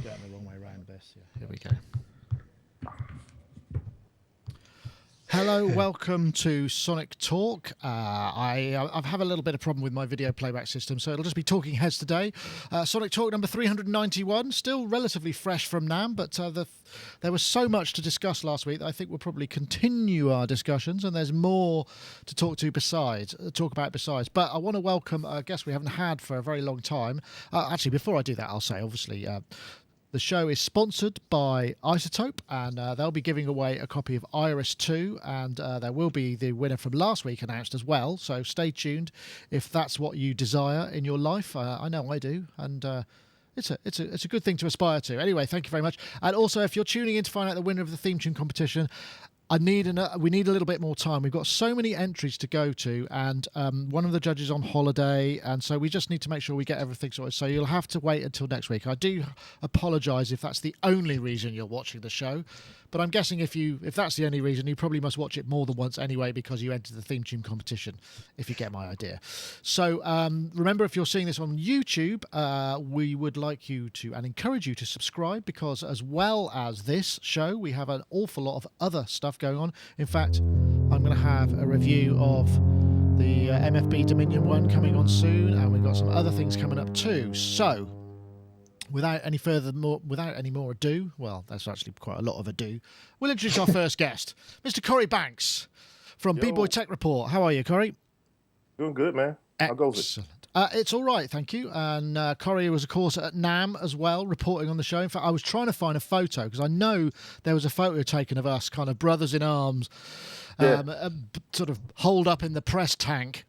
going the wrong way around this. Yeah, here we go. Hello, welcome to Sonic Talk. I've had a little bit of problem with my video playback system, so it'll just be talking heads today. Sonic Talk number 391, still relatively fresh from NAMM, but there was so much to discuss last week that I think we'll probably continue our discussions, and there's more to talk about besides. But I want to welcome a guest we haven't had for a very long time. Actually, before I do that, I'll say, obviously, the show is sponsored by iZotope, and they'll be giving away a copy of Iris 2, and there will be the winner from last week announced as well, so stay tuned if that's what you desire in your life. I know I do, and it's a good thing to aspire to. Anyway, thank you very much. And also, if you're tuning in to find out the winner of the theme tune competition, we need a little bit more time. We've got so many entries to go to, and one of the judges is on holiday, and so we just need to make sure we get everything sorted. So you'll have to wait until next week. I do apologise if that's the only reason you're watching the show, but I'm guessing if that's the only reason, you probably must watch it more than once anyway, because you entered the theme tune competition, if you get my idea. So remember, if you're seeing this on YouTube, we would like you to and encourage you to subscribe, because as well as this show, we have an awful lot of other stuff going on. In fact, I'm going to have a review of the MFB Dominion one coming on soon, and we've got some other things coming up too. So without any more ado, well, that's actually quite a lot of ado, we'll introduce our first guest, Mr. Corry Banks from B-Boy Tech Report. How are you, Corry? Doing good, man. How goes it? It's all right, thank you. And Corry was, of course, at NAMM as well, reporting on the show. In fact, I was trying to find a photo, because I know there was a photo taken of us, kind of brothers in arms, sort of holed up in the press tank.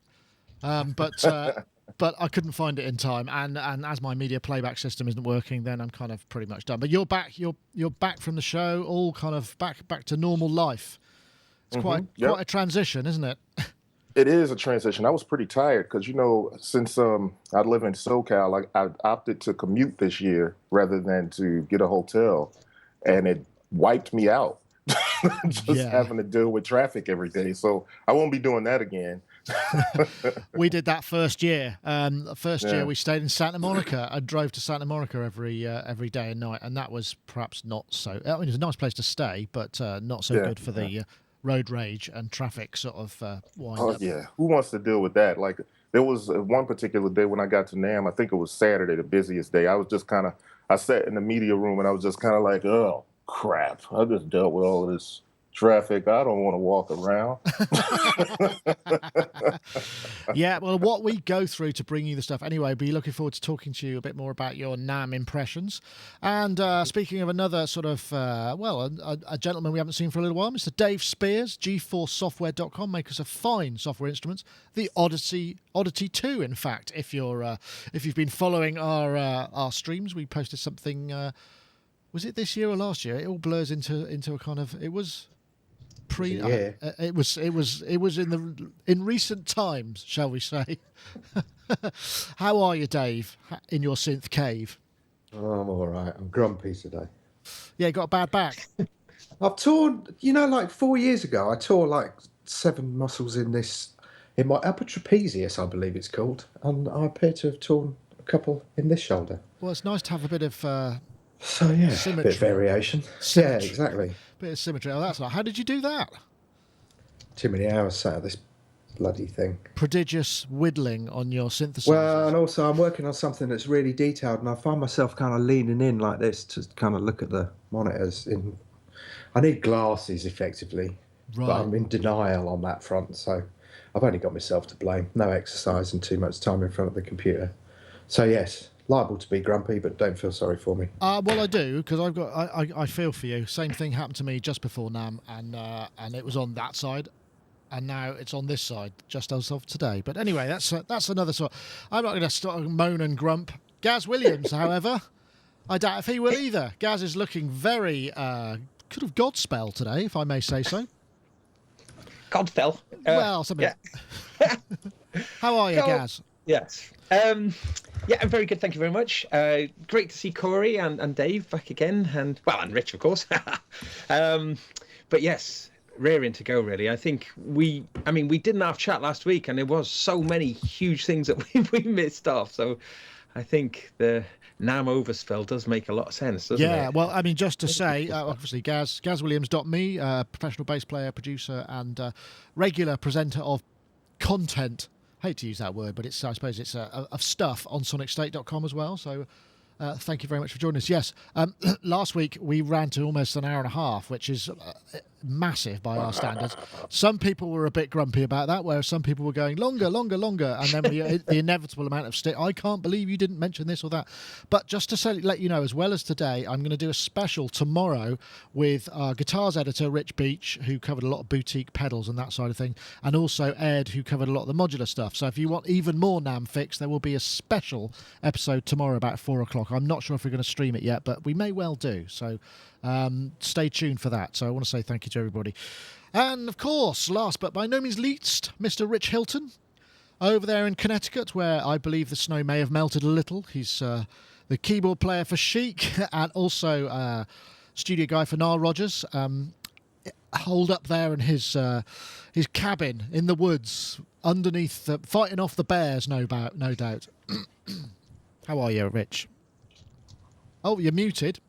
But I couldn't find it in time, and as my media playback system isn't working, then I'm kind of pretty much done. But you're back. You're back from the show, all kind of back to normal life. It's quite a transition, isn't it? It is a transition. I was pretty tired because, since I live in SoCal, I opted to commute this year rather than to get a hotel, and it wiped me out having to deal with traffic every day. So I won't be doing that again. We did that first year. Year we stayed in Santa Monica and drove to Santa Monica every day and night, and that was perhaps not so. I mean, it was a nice place to stay, but not so good for the road rage and traffic sort of wind up. Yeah, who wants to deal with that? Like, there was one particular day when I got to NAMM, I think it was Saturday, the busiest day. I sat in the media room and I was just kind of like, oh crap, I just dealt with all of this traffic. I don't want to walk around. Yeah, well, what we go through to bring you the stuff. Anyway, be looking forward to talking to you a bit more about your NAMM impressions. And speaking of another sort of, a gentleman we haven't seen for a little while, Mr. Dave Spiers, G4software.com, makers of fine software instruments. The Odyssey 2, in fact. If you've been following our streams, we posted something. Was it this year or last year? It all blurs into a kind of. It was. It was in recent times, shall we say? How are you, Dave? In your synth cave? Oh, I'm all right. I'm grumpy today. Yeah, got a bad back. I've torn. Like 4 years ago, I tore like 7 muscles in my upper trapezius, I believe it's called, and I appear to have torn a couple in this shoulder. Well, it's nice to have a bit of. Symmetry. A bit of variation. Symmetry. Yeah, exactly. Bit of symmetry. Oh, that's nice. How did you do that? Too many hours sat at this bloody thing. Prodigious whittling on your synthesizer. Well, and also I'm working on something that's really detailed, and I find myself kind of leaning in like this to kind of look at the monitors. I need glasses, effectively, right. But I'm in denial on that front, so I've only got myself to blame. No exercise and too much time in front of the computer. So yes. Liable to be grumpy, but don't feel sorry for me. Well, I do, because I feel for you. Same thing happened to me just before NAMM, and it was on that side, and now it's on this side, just as of today. But anyway, that's another sort. I'm not going to start moan and grump. Gaz Williams, however, I doubt if he will either. Gaz is looking very could have Godspell today, if I may say so. Godspell. Well, something. Yeah. How are you, Gaz? Yes. Yeah, I'm very good. Thank you very much. Great to see Corry and Dave back again, and Rich, of course. But yes, raring to go. Really, I think we didn't have chat last week, and there was so many huge things that we missed off. So I think the NAMM overspill does make a lot of sense, doesn't it? Yeah, well, I mean, just to say, obviously, GazWilliams.me, professional bass player, producer, and regular presenter of content. Hate to use that word, but I suppose it's of stuff on SonicState.com as well. So thank you very much for joining us. Yes, last week we ran to almost an hour and a half, which is massive by our standards. Some people were a bit grumpy about that, whereas some people were going longer, and then the inevitable amount of I can't believe you didn't mention this or that. But just to let you know, as well as today, I'm going to do a special tomorrow with our guitars editor Rich Beach, who covered a lot of boutique pedals and that side of thing, and also Ed, who covered a lot of the modular stuff. So if you want even more NAMM fix, there will be a special episode tomorrow about 4 o'clock. I'm not sure if we're going to stream it yet, but we may well do. So stay tuned for that. So I want to say thank you to everybody. And of course, last but by no means least, Mr. Rich Hilton, over there in Connecticut, where I believe the snow may have melted a little. He's the keyboard player for Chic and also studio guy for Nile Rodgers. Holed up there in his cabin in the woods, underneath, fighting off the bears, no doubt. How are you, Rich? Oh, you're muted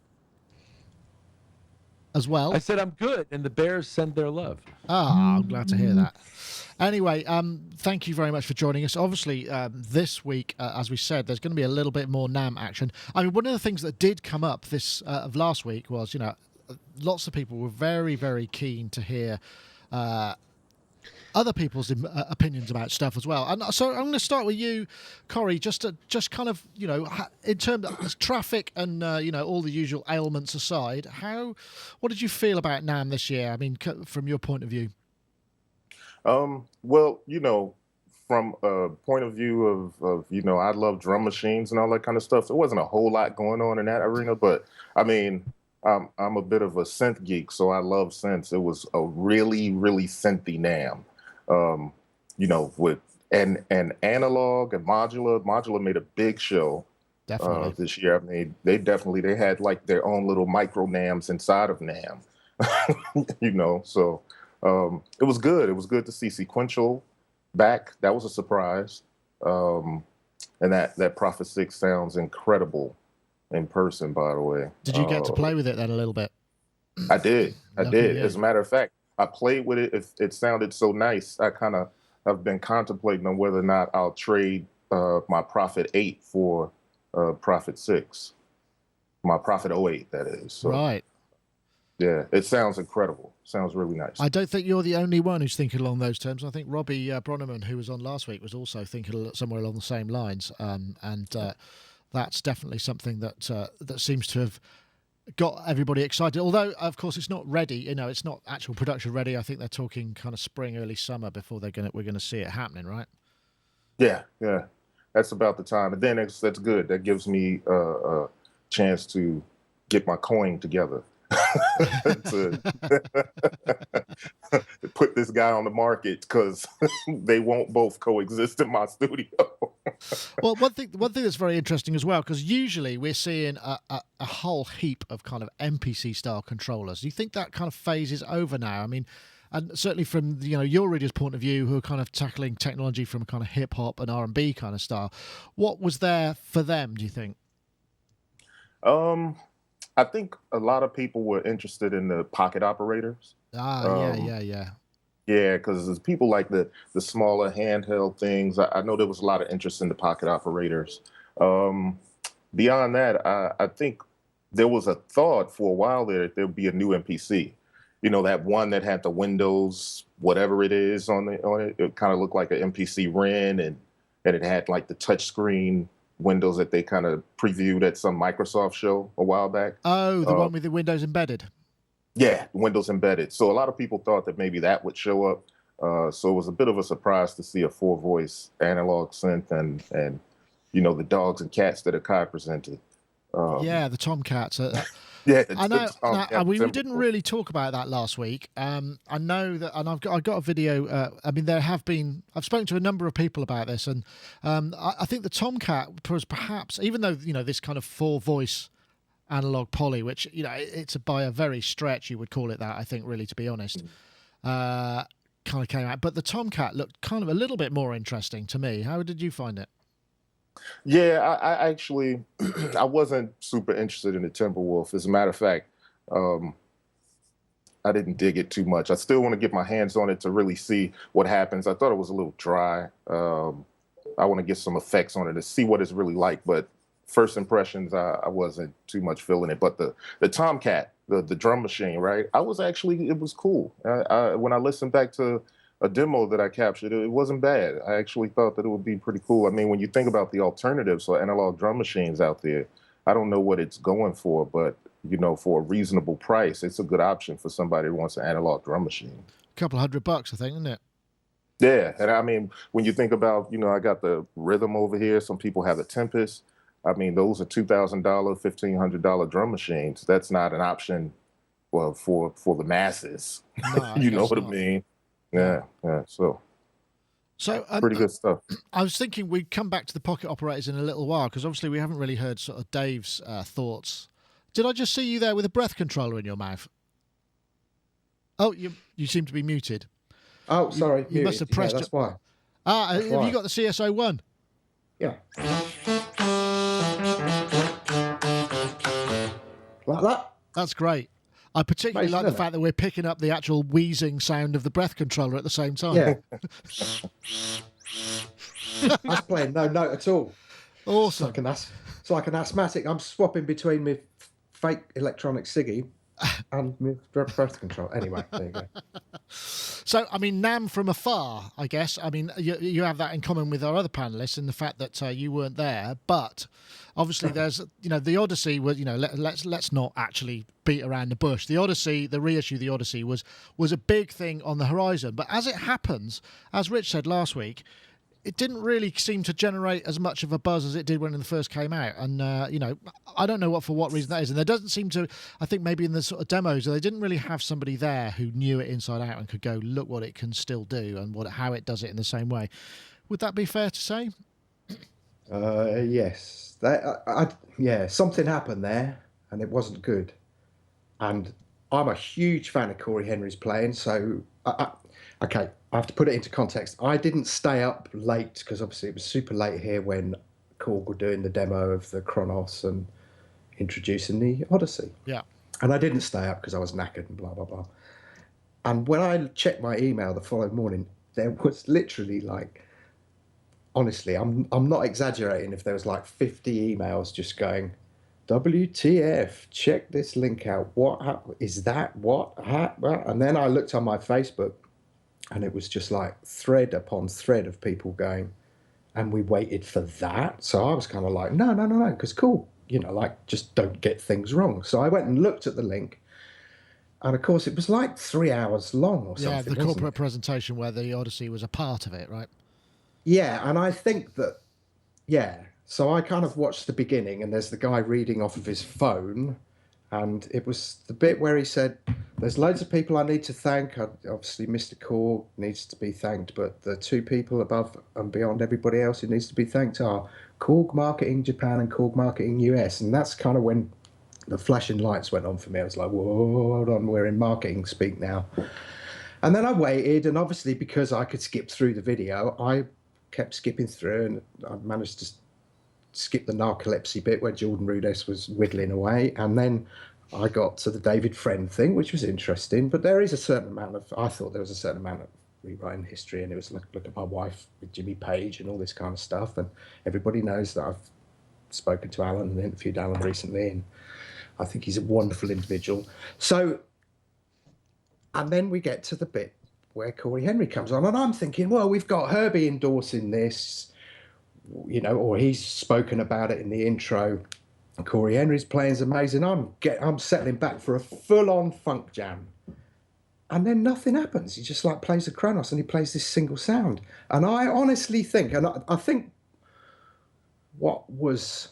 as well. I said I'm good, and the Bears send their love. Ah, I'm glad to hear that. Anyway, thank you very much for joining us. Obviously, this week, as we said, there's going to be a little bit more NAMM action. I mean, one of the things that did come up of last week was, lots of people were very, very keen to hear other people's opinions about stuff as well. And so I'm going to start with you, Corry, just kind of, in terms of traffic and, all the usual ailments aside, what did you feel about NAMM this year? I mean, from your point of view. Well, from a point of view of I love drum machines and all that kind of stuff. There wasn't a whole lot going on in that arena, but I mean, I'm a bit of a synth geek, so I love synths. It was a really, really synthy NAMM. With and analog and modular. Modular made a big show this year. I mean, they had like their own little micro NAMMs inside of NAMM. So it was good. It was good to see Sequential back. That was a surprise. And that Prophet 6 sounds incredible in person, by the way. Did you get to play with it then a little bit? I did. I did. Yeah. As a matter of fact, I played with it. It sounded so nice. I kind of have been contemplating on whether or not I'll trade my Prophet 8 for Prophet 6. My Prophet 08, that is. So, right. Yeah, it sounds incredible. Sounds really nice. I don't think you're the only one who's thinking along those terms. I think Robbie Bronneman, who was on last week, was also thinking somewhere along the same lines. That's definitely something that seems to have got everybody excited. Although, of course, it's not ready. It's not actual production ready. I think they're talking kind of spring, early summer before we're going to see it happening, right? Yeah. That's about the time. And then that's good. That gives me a chance to get my coin together. To put this guy on the market, because they won't both coexist in my studio. Well, one thing that's very interesting as well, because usually we're seeing a whole heap of kind of MPC style controllers. Do you think that kind of phase is over now? I mean, and certainly from your readers' point of view, who are kind of tackling technology from a kind of hip hop and R&B kind of style, what was there for them, do you think? I think a lot of people were interested in the pocket operators. Yeah, because there's people like the smaller handheld things. I know there was a lot of interest in the pocket operators. Beyond that, I think there was a thought for a while that there'd be a new MPC. That one that had the Windows, whatever it is on it. It kind of looked like an MPC Ren, and it had like the touchscreen Windows that they kind of previewed at some Microsoft show a while back. Oh, the one with the Windows embedded. Yeah, Windows embedded. So a lot of people thought that maybe that would show up. So it was a bit of a surprise to see a 4-voice analog synth and the dogs and cats that Akai presented. The Tomcats. Yeah, I know. We didn't really talk about that last week. I know that, and I've got a video. I mean, I've spoken to a number of people about this, and I think the Tomcat was perhaps, even though this kind of 4-voice analog poly, which it's by a very stretch you would call it that. I think, really, to be honest, kind of came out. But the Tomcat looked kind of a little bit more interesting to me. How did you find it? Yeah, I actually I wasn't super interested in the Timberwolf. As a matter of fact, um, I didn't dig it too much. I still want to get my hands on it to really see what happens. I thought it was a little dry. I want to get some effects on it to see what it's really like. But first impressions, I wasn't too much feeling it. But the Tomcat, the drum machine, right? It was cool. When I listened back to a demo that I captured, it wasn't bad. I actually thought that it would be pretty cool. I mean, when you think about the alternatives for analog drum machines out there, I don't know what it's going for, but for a reasonable price, it's a good option for somebody who wants an analog drum machine. A couple $100, I think, isn't it? Yeah, and I mean, when you think about, I got the Rhythm over here. Some people have the Tempest. I mean, those are $2,000, $1,500 drum machines. That's not an option, well, for the masses. No, You know what I mean? Yeah. So pretty good stuff. I was thinking we'd come back to the pocket operators in a little while, because obviously we haven't really heard sort of Dave's thoughts. Did I just see you there with a breath controller in your mouth? Oh, you seem to be muted. Oh, sorry. You must have pressed. That's why. Have you got the CS01? Yeah. Like that? That's great. I particularly like the fact that we're picking up the actual wheezing sound of the breath controller at the same time. Yeah. That's playing no note at all. Awesome. It's like an asthmatic. I'm swapping between my fake electronic ciggy and my breath control. Anyway, there you go. So, I mean, NAMM from afar, I guess. I mean, you have that in common with our other panelists in the fact that you weren't there. But obviously, there's, the Odyssey was, let's not actually beat around the bush. The Odyssey, the reissue of the Odyssey was a big thing on the horizon. But as it happens, as Rich said last week, it didn't really seem to generate as much of a buzz as it did when it first came out. And, I don't know for what reason that is. And there doesn't seem to, I think maybe in the sort of demos, they didn't really have somebody there who knew it inside out and could go, look what it can still do and how it does it in the same way. Would that be fair to say? Yes. Something happened there and it wasn't good. And I'm a huge fan of Corey Henry's playing, so okay, I have to put it into context. I didn't stay up late because obviously it was super late here when Korg were doing the demo of the Kronos and introducing the Odyssey. Yeah. And I didn't stay up because I was knackered and blah, blah, blah. And when I checked my email the following morning, there was literally honestly, I'm not exaggerating if there was 50 emails just going, WTF, check this link out. What is that? What? And then I looked on my Facebook and it was just thread upon thread of people going, and we waited for that. So I was kind of like, no, because cool, just don't get things wrong. So I went and looked at the link. And of course, it was 3 hours long or something. Yeah, the corporate presentation where the Odyssey was a part of it, right? Yeah, and I think that, so I kind of watched the beginning, and there's the guy reading off of his phone, and it was the bit where he said, there's loads of people I need to thank. Obviously, Mr. Korg needs to be thanked, but the two people above and beyond everybody else who needs to be thanked are Korg Marketing Japan and Korg Marketing US. And that's kind of when the flashing lights went on for me. I was like, whoa, hold on, we're in marketing speak now. And then I waited, and obviously because I could skip through the video, I kept skipping through, and I managed to skip the narcolepsy bit where Jordan Rudess was whittling away, and then I got to the David Friend thing, which was interesting. But there is a certain amount of, I thought there was a certain amount of rewriting history, and it was look at my wife with Jimmy Page and all this kind of stuff. And everybody knows that I've spoken to Alan and interviewed Alan recently, and I think he's a wonderful individual. So, and then we get to the bit where Corey Henry comes on, and I'm thinking, well, we've got Herbie endorsing this, or he's spoken about it in the intro. Corey Henry's playing's amazing. I'm settling back for a full-on funk jam, and then nothing happens. He just plays the Kronos and he plays this single sound. And I honestly think, and I think what was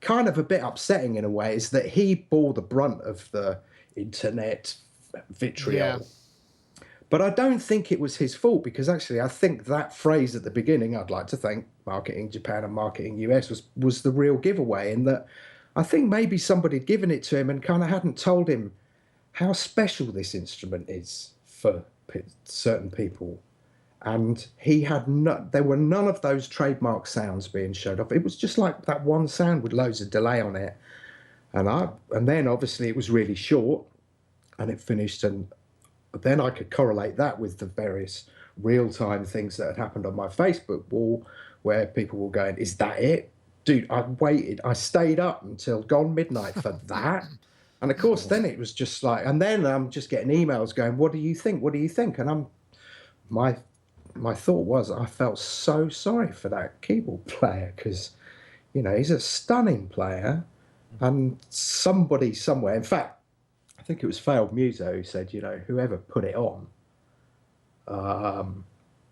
kind of a bit upsetting in a way is that he bore the brunt of the internet vitriol. Yeah. But I don't think it was his fault, because actually I think that phrase at the beginning, I'd like to thank Marketing Japan and Marketing US, was the real giveaway, in that I think maybe somebody had given it to him and kind of hadn't told him how special this instrument is for certain people. and he had there were none of those trademark sounds being showed off. It was just like that one sound with loads of delay on it, and then obviously it was really short, and it finished, and then I could correlate that with the various real-time things that had happened on my Facebook wall, where people were going, "Is that it, dude?" I stayed up until gone midnight for that. And of course, then it was just like, and then I'm just getting emails going, "What do you think? What do you think?" And my thought was, I felt so sorry for that keyboard player, because, you know, he's a stunning player, and somebody somewhere, in fact, I think it was Failed Muso who said, you know, whoever put it on,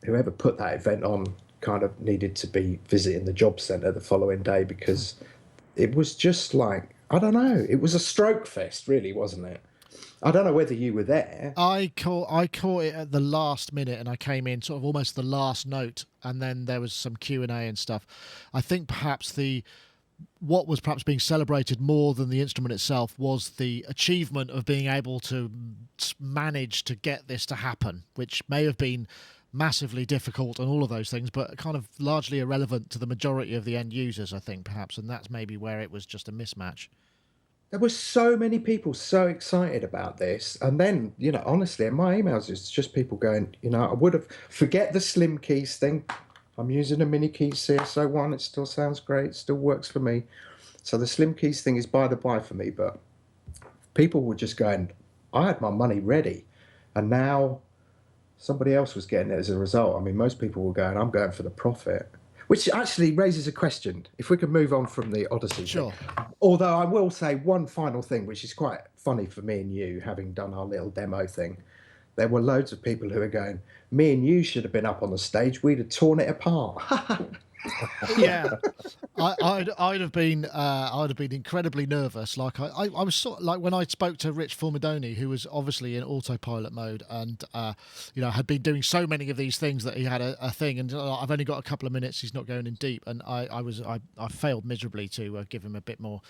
whoever put that event on, kind of needed to be visiting the job centre the following day, because it was just like, I don't know, it was a stroke fest, really, wasn't it? I don't know whether you were there. I caught it at the last minute, and I came in sort of almost the last note, and then there was some Q&A and stuff. I think perhaps what was perhaps being celebrated more than the instrument itself was the achievement of being able to manage to get this to happen, which may have been massively difficult and all of those things, but kind of largely irrelevant to the majority of the end users, I think, perhaps, and that's maybe where it was just a mismatch. There were so many people so excited about this, and then, you know, honestly, in my emails, it's just people going, you know, I would have, forget the slim keys thing. I'm using a mini keys CSO1. It still sounds great. It still works for me. So the slim keys thing is by the by for me, but people were just going, I had my money ready, and now somebody else was getting it as a result. I mean, most people were going, I'm going for the profit. Which actually raises a question, if we could move on from the Odyssey Sure. thing. Although I will say one final thing, which is quite funny for me and you, having done our little demo thing. There were loads of people who were going, me and you should have been up on the stage. We'd have torn it apart. Yeah, I'd have been incredibly nervous. Like I was sort of like when I spoke to Rich Formidoni, who was obviously in autopilot mode, and you know, had been doing so many of these things that he had a thing, and I've only got a couple of minutes. He's not going in deep, and I failed miserably to give him a bit more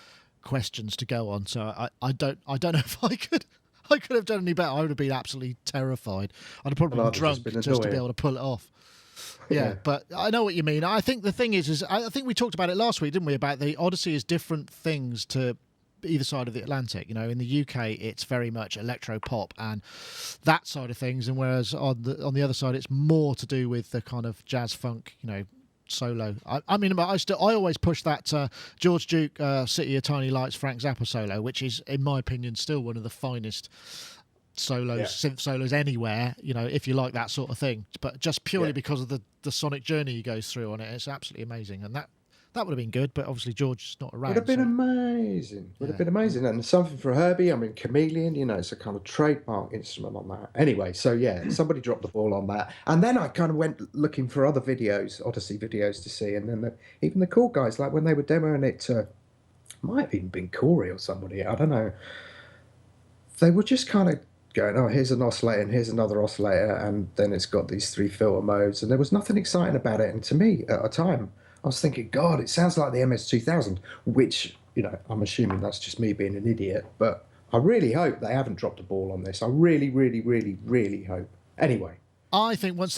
questions to go on. So I don't know if I could have done any better. I would have been absolutely terrified. I'd have probably been drunk just to be able to pull it off. Yeah, but I know what you mean. I think the thing is I think we talked about it last week, didn't we? About the Odyssey is different things to either side of the Atlantic. You know, in the UK, it's very much electro pop and that side of things, and whereas on the other side, it's more to do with the kind of jazz funk, you know, solo. I mean, I always push that George Duke, City of Tiny Lights, Frank Zappa solo, which is, in my opinion, still one of the finest synth solos anywhere, you know, if you like that sort of thing, but just purely because of the sonic journey he goes through on it. It's absolutely amazing, and that would have been good, but obviously George's not around. Would have been amazing. Would have been amazing. And something for Herbie. I mean, Chameleon, you know, it's a kind of trademark instrument on that. Anyway, so yeah, somebody dropped the ball on that. And then I kind of went looking for other videos, Odyssey videos to see. And then even the cool guys, like when they were demoing it to, might have even been Corry or somebody, I don't know. They were just kind of going, oh, here's an oscillator and here's another oscillator, and then it's got these 3 filter modes, and there was nothing exciting about it. And to me, at a time, I was thinking, God, it sounds like the MS-2000, which, you know, I'm assuming that's just me being an idiot, but I really hope they haven't dropped a ball on this. I really, really, really, really hope. Anyway. I think once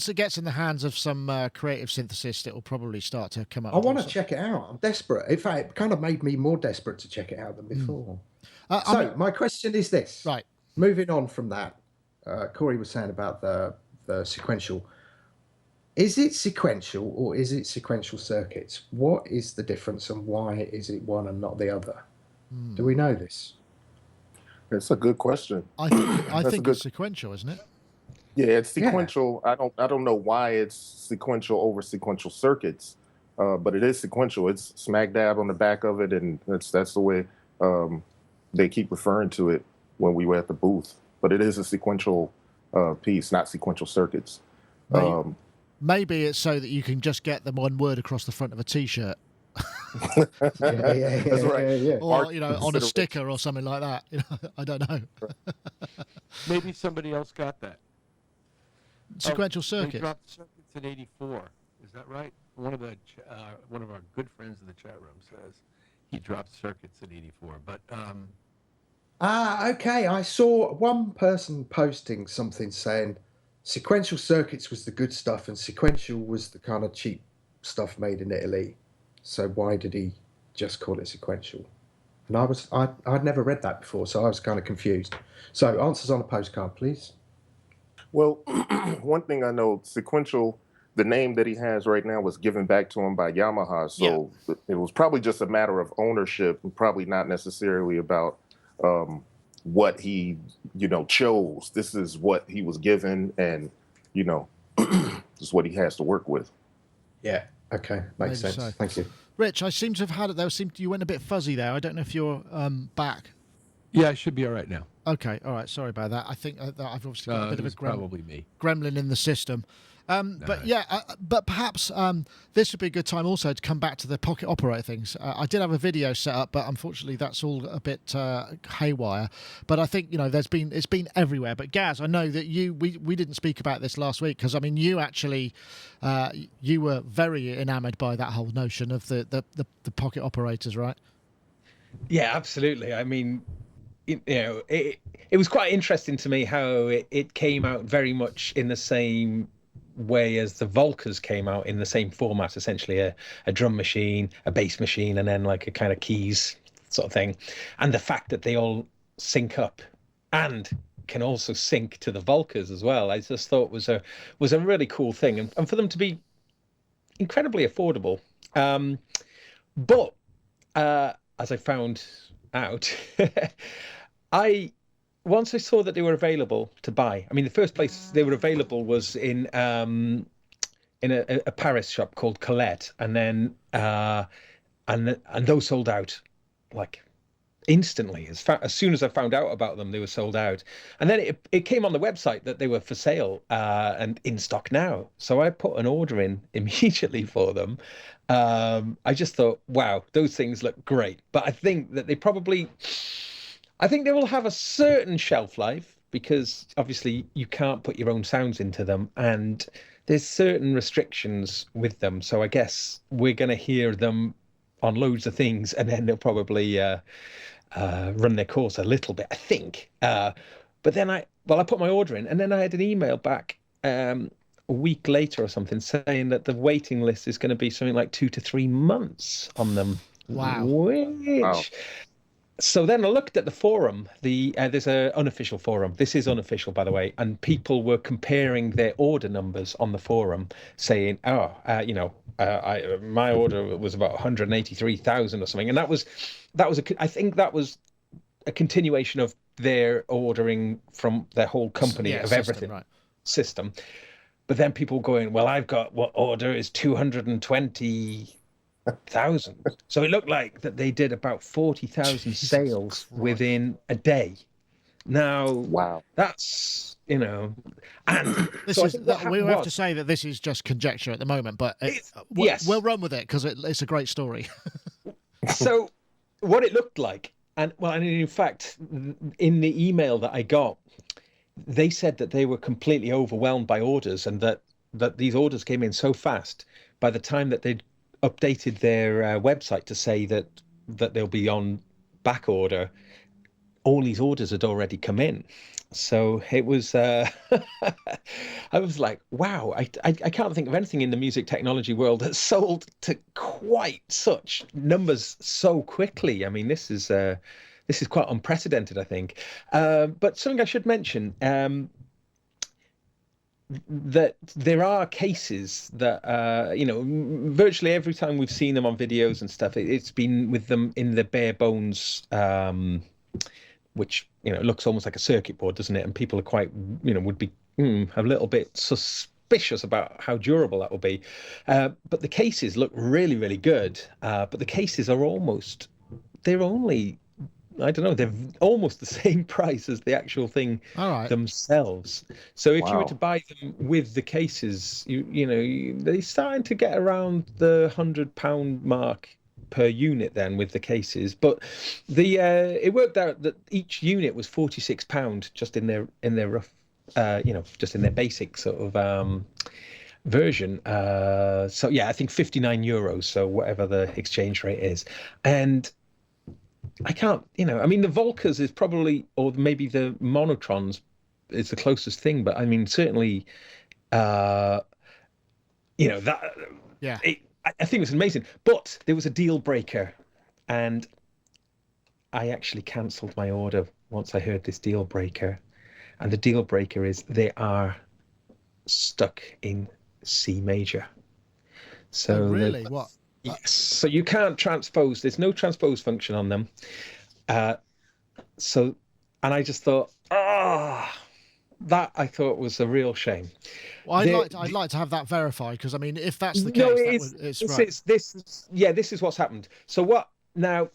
it gets in the hands of some creative synthesist, it will probably start to come up. I want to check it out. I'm desperate. In fact, it kind of made me more desperate to check it out than before. My question is this. Right. Moving on from that, Corey was saying about the sequential. Is it sequential or is it sequential circuits? What is the difference, and why is it one and not the other? Do we know this? It's a good question. I think it's sequential, isn't it? Yeah, it's sequential. Yeah. I don't know why it's sequential over sequential circuits, but it is sequential. It's smack dab on the back of it, and that's the way they keep referring to it when we were at the booth. But it is a sequential piece, not sequential circuits. Maybe it's so that you can just get the one word across the front of a T-shirt. Yeah. That's right. Yeah. Or, you know, on a sticker or something like that. You know, I don't know. Maybe somebody else got that. Sequential circuit. They dropped circuits in '84. Is that right? One of our good friends in the chat room says he dropped circuits in '84. But okay. I saw one person posting something saying Sequential Circuits was the good stuff, and Sequential was the kind of cheap stuff made in Italy. So why did he just call it Sequential? And I'd never read that before, so I was kind of confused. So answers on a postcard, please. Well, one thing I know, Sequential, the name that he has right now was given back to him by Yamaha. So it was probably just a matter of ownership and probably not necessarily about what he, chose. This is what he was given, and, this is what he has to work with. Yeah. Okay. Makes sense. So. Thank you. Rich, I seem to have had it. You went a bit fuzzy there. I don't know if you're back. Yeah, I should be all right now. Okay. All right. Sorry about that. I think that I've obviously got a bit of a probably me. gremlin in the system. But perhaps this would be a good time also to come back to the pocket operator things. I did have a video set up, but unfortunately that's all a bit haywire. But I think it's been everywhere. But Gaz, I know that we didn't speak about this last week because I mean you actually you were very enamoured by that whole notion of the pocket operators, right? Yeah, absolutely. I mean, it was quite interesting to me how it came out very much in the same way as the Volcas came out, in the same format, essentially a drum machine, a bass machine, and then like a kind of keys sort of thing. And the fact that they all sync up and can also sync to the Volcas as well, I just thought was a really cool thing, and for them to be incredibly affordable. But as I found out, once I saw that they were available to buy, I mean, the first place they were available was in a Paris shop called Colette, and then and those sold out like instantly. As soon as I found out about them, they were sold out. And then it came on the website that they were for sale and in stock now. So I put an order in immediately for them. I just thought, wow, those things look great. But I think that I think they will have a certain shelf life, because obviously you can't put your own sounds into them, and there's certain restrictions with them. So I guess we're going to hear them on loads of things, and then they'll probably run their course a little bit, I think. But then I put my order in, and then I had an email back a week later or something saying that the waiting list is going to be something like 2 to 3 months on them. Wow. Wow. So then I looked at the forum. There's an unofficial forum. This is unofficial, by the way. And people were comparing their order numbers on the forum, saying, my order was about 183,000 or something. And I think that was a continuation of their ordering from their whole company of system, everything right. System. But then people going, well, I've got what order is 220,000. So it looked like that they did about 40,000 sales within a day. Now, wow, that's and this so is we have to say that this is just conjecture at the moment, but yes, we'll run with it because it's a great story. So what it looked like, and in fact, in the email that I got, they said that they were completely overwhelmed by orders, and that these orders came in so fast. By the time that they'd updated their website to say that they'll be on back order, all these orders had already come in. So it was I was like, wow, I can't think of anything in the music technology world that's sold to quite such numbers so quickly. I mean, this is quite unprecedented, I think. But something I should mention, that there are cases that virtually every time we've seen them on videos and stuff, it's been with them in the bare bones, which looks almost like a circuit board, doesn't it? And people are quite would be a little bit suspicious about how durable that will be. But the cases look really, really good. But the cases are they're only, I don't know, they're almost the same price as the actual thing themselves. So if you were to buy them with the cases, they're starting to get around the £100 mark per unit then with the cases. But it worked out that each unit was £46 just in their rough, just in their basic sort of version. So yeah, I think €59, so whatever the exchange rate is. And I can't, I mean, the Volcas is probably, or maybe the Monotrons is the closest thing. But I mean, certainly, that. Yeah. I think it was amazing. But there was a deal breaker, and I actually cancelled my order once I heard this deal breaker. And the deal breaker is they are stuck in C major. So really? What? Yes. So you can't transpose. There's no transpose function on them. And I just thought, that I thought was a real shame. Well, I'd like to have that verified, because I mean, if that's the case, this is what's happened. So what now?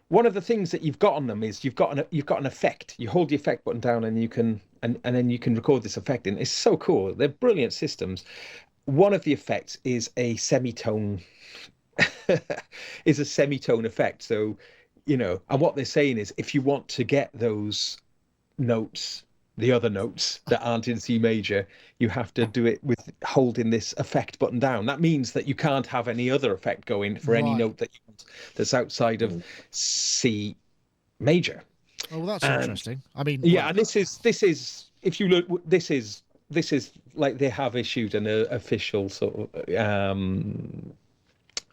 One of the things that you've got on them is you've got an effect. You hold the effect button down, and you can and then you can record this effect in. It's so cool. They're brilliant systems. One of the effects is a semitone. Is a semitone effect. So, and what they're saying is, if you want to get those notes, the other notes that aren't in C major, you have to do it with holding this effect button down. That means that you can't have any other effect going for any note that you want that's outside of C major. Oh, well, that's interesting. I mean, and this is if you look, this is like they have issued an official sort of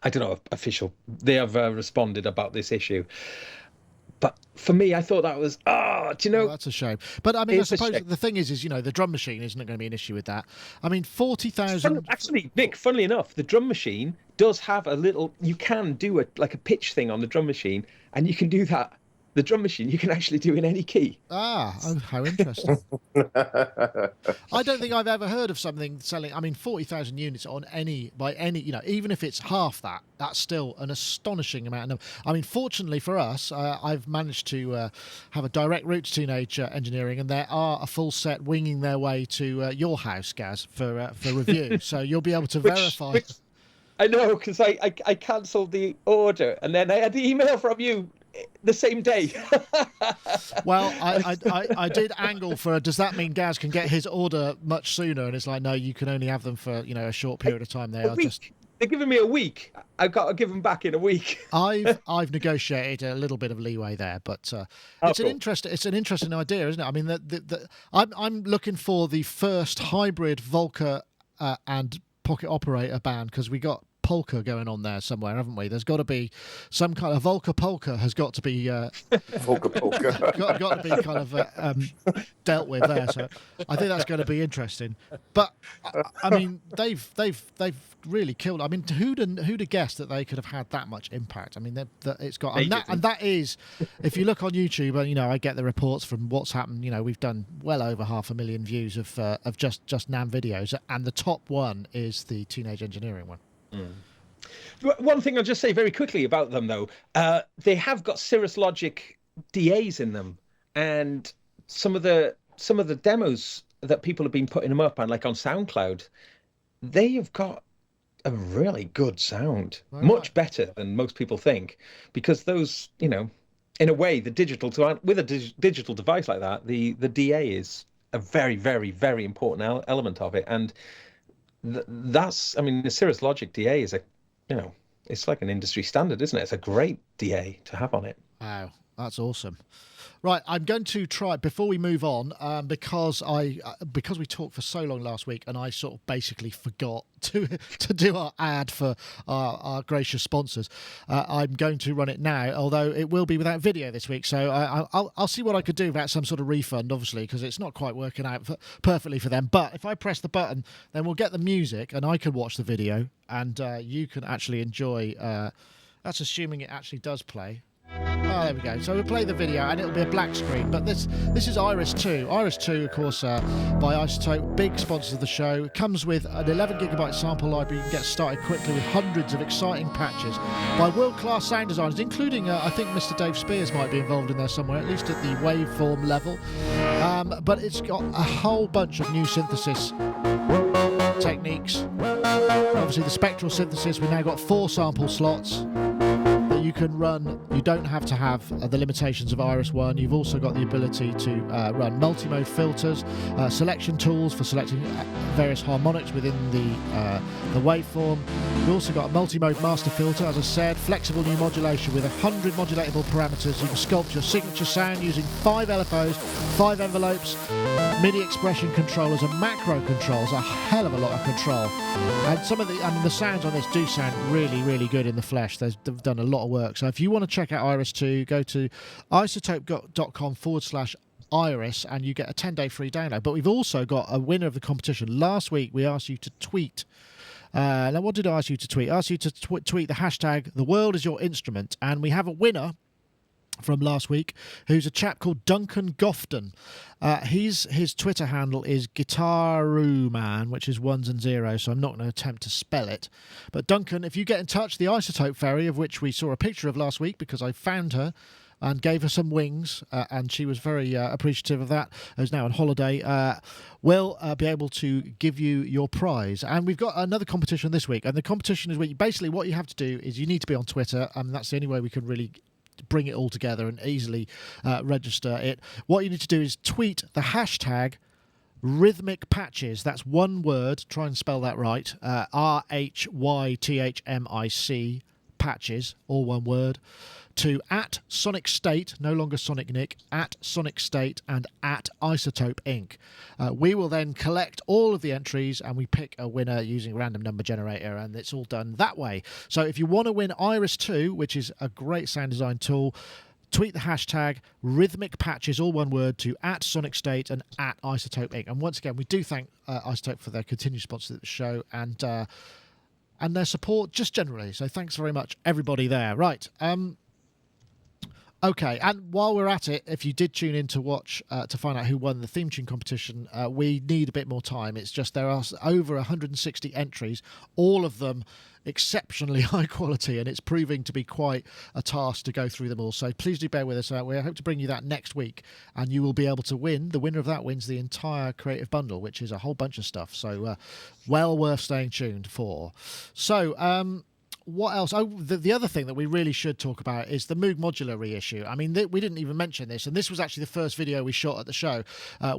I don't know, official. They have responded about this issue. But for me, I thought that was, that's a shame. But I mean, I suppose the thing is, the drum machine isn't going to be an issue with that. I mean, 40,000. Actually, Nick, funnily enough, the drum machine does have a little, you can do a pitch thing on the drum machine, and you can do that. The drum machine you can actually do in any key. How interesting. I don't think I've ever heard of something selling, 40,000 units by any, even if it's half that, that's still an astonishing amount. I mean, fortunately for us, I've managed to have a direct route to Teenage Engineering, and there are a full set winging their way to your house, Gaz, for review. So you'll be able to verify. I know, because I cancelled the order, and then I had the email from you the same day. Well, I did angle for, does that mean Gaz can get his order much sooner? And it's like, no, you can only have them for a short period of time. They're giving me a week. I've got to give them back in a week. I've negotiated a little bit of leeway there, but it's an interesting idea, isn't it? I mean, I'm looking for the first hybrid Volca and pocket operator band, because we got POlca going on there somewhere, haven't we? There's got to be some kind of Volca POlca has got to be Volca POlca got to be kind of dealt with there. So I think that's going to be interesting. But I mean, they've really killed. I mean, who'd have guessed that they could have had that much impact? I mean, it's got, and that is, if you look on YouTube, and I get the reports from what's happened. We've done well over 500,000 views of just NAMM videos, and the top one is the Teenage Engineering one. One thing I'll just say very quickly about them, though, they have got Cirrus Logic DAs in them, and some of the demos that people have been putting them up on, like on SoundCloud, they have got a really good sound, much better than most people think, because those, in a way, the with a digital device like that, the DA is a very, very, very important element of it, and that's, the Cirrus Logic DA is it's like an industry standard, isn't it? It's a great DA to have on it. Wow, that's awesome. Right, I'm going to try, before we move on, because we talked for so long last week, and I sort of basically forgot to do our ad for our gracious sponsors. I'm going to run it now, although it will be without video this week. So I'll see what I could do about some sort of refund, obviously, because it's not quite working out perfectly for them. But if I press the button, then we'll get the music, and I can watch the video, and you can actually enjoy. That's assuming it actually does play. Oh, there we go. So we'll play the video, and it'll be a black screen. But this is Iris 2. Iris 2, of course, by iZotope, big sponsors of the show. Comes with an 11GB sample library. You can get started quickly with hundreds of exciting patches by world-class sound designers, including, I think Mr. Dave Spiers might be involved in there somewhere, at least at the waveform level. But it's got a whole bunch of new synthesis techniques. Obviously, the spectral synthesis, we've now got 4 sample slots that you you can run. You don't have to have the limitations of Iris One. You've also got the ability to run multi-mode filters, selection tools for selecting various harmonics within the waveform. You've also got a multi-mode master filter, as I said, flexible new modulation with 100 modulatable parameters. You can sculpt your signature sound using 5 LFOs, 5 envelopes, MIDI expression controllers and macro controls. A hell of a lot of control. And some of the sounds on this do sound really, really good in the flesh. They've done a lot of work. So if you want to check out Iris 2, go to iZotope.com/Iris and you get a 10-day free download. But we've also got a winner of the competition. Last week we asked you to tweet. Now, what did I ask you to tweet? I asked you to tweet the hashtag "The World Is Your Instrument," and we have a winner from last week, who's a chap called Duncan Gofton. His Twitter handle is Guitaruman, which is 1s and 0s, so I'm not going to attempt to spell it. But Duncan, if you get in touch, the iZotope Fairy, of which we saw a picture of last week because I found her and gave her some wings, and she was very appreciative of that, who's now on holiday, will be able to give you your prize. And we've got another competition this week, and the competition is where basically what you have to do is you need to be on Twitter, and that's the only way we can really bring it all together and easily register it. What you need to do is tweet the hashtag rhythmic patches. That's one word. Try and spell that right. RHYTHMIC patches, all one word, to @SonicState, no longer Sonic Nick, @SonicState and @iZotope Inc. We will then collect all of the entries and we pick a winner using a random number generator, and it's all done that way. So if you want to win Iris 2, which is a great sound design tool, tweet the hashtag rhythmic patches, all one word, to @SonicState and @iZotope Inc. And once again, we do thank iZotope for their continued sponsorship of the show and their support just generally. So thanks very much, everybody there. Right. Okay, and while we're at it, if you did tune in to watch to find out who won the theme tune competition, we need a bit more time. It's just there are over 160 entries, all of them exceptionally high quality, and it's proving to be quite a task to go through them all. So please do bear with us. We hope to bring you that next week, and you will be able to win. The winner of that wins the entire creative bundle, which is a whole bunch of stuff. So well worth staying tuned for. So what else? Oh, the other thing that we really should talk about is the Moog Modular reissue. I mean, we didn't even mention this, and this was actually the first video we shot at the show.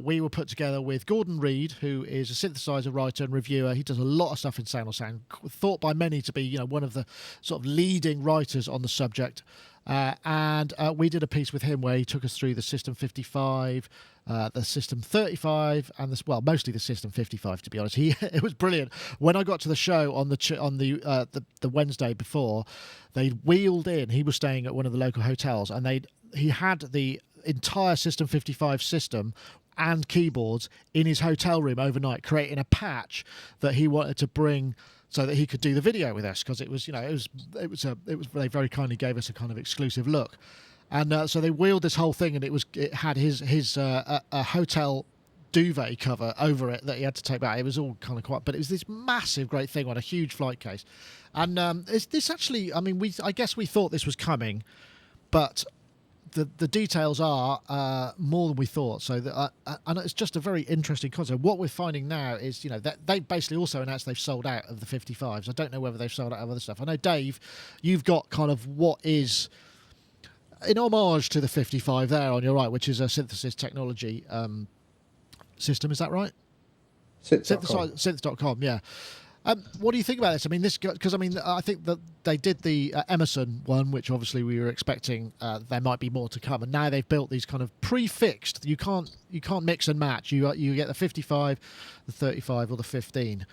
We were put together with Gordon Reed, who is a synthesizer writer and reviewer. He does a lot of stuff in Sound on Sound, thought by many to be, one of the sort of leading writers on the subject. And we did a piece with him where he took us through the System 55, the System 35, and mostly the System 55. To be honest, it was brilliant. When I got to the show on the Wednesday before, they wheeled in. He was staying at one of the local hotels, and he had the entire System 55 system and keyboards in his hotel room overnight, creating a patch that he wanted to bring so that he could do the video with us, because it was they very kindly gave us a kind of exclusive look. And so they wheeled this whole thing, and it had his a hotel duvet cover over it that he had to take back. It was all kind of but it was this massive, great thing on a huge flight case. And is this actually? I mean, I guess we thought this was coming, but the details are more than we thought. So and it's just a very interesting concept. What we're finding now is, that they basically also announced they've sold out of the 55s. I don't know whether they've sold out of other stuff. I know, Dave, you've got kind of what is in homage to the 55 there on your right, which is a synthesis technology system. Is that right? Synth.com, yeah. What do you think about this? I mean, because I think that they did the Emerson one, which obviously we were expecting there might be more to come, and now they've built these kind of prefixed. You can't mix and match. You get the 55, the 35, or the 15.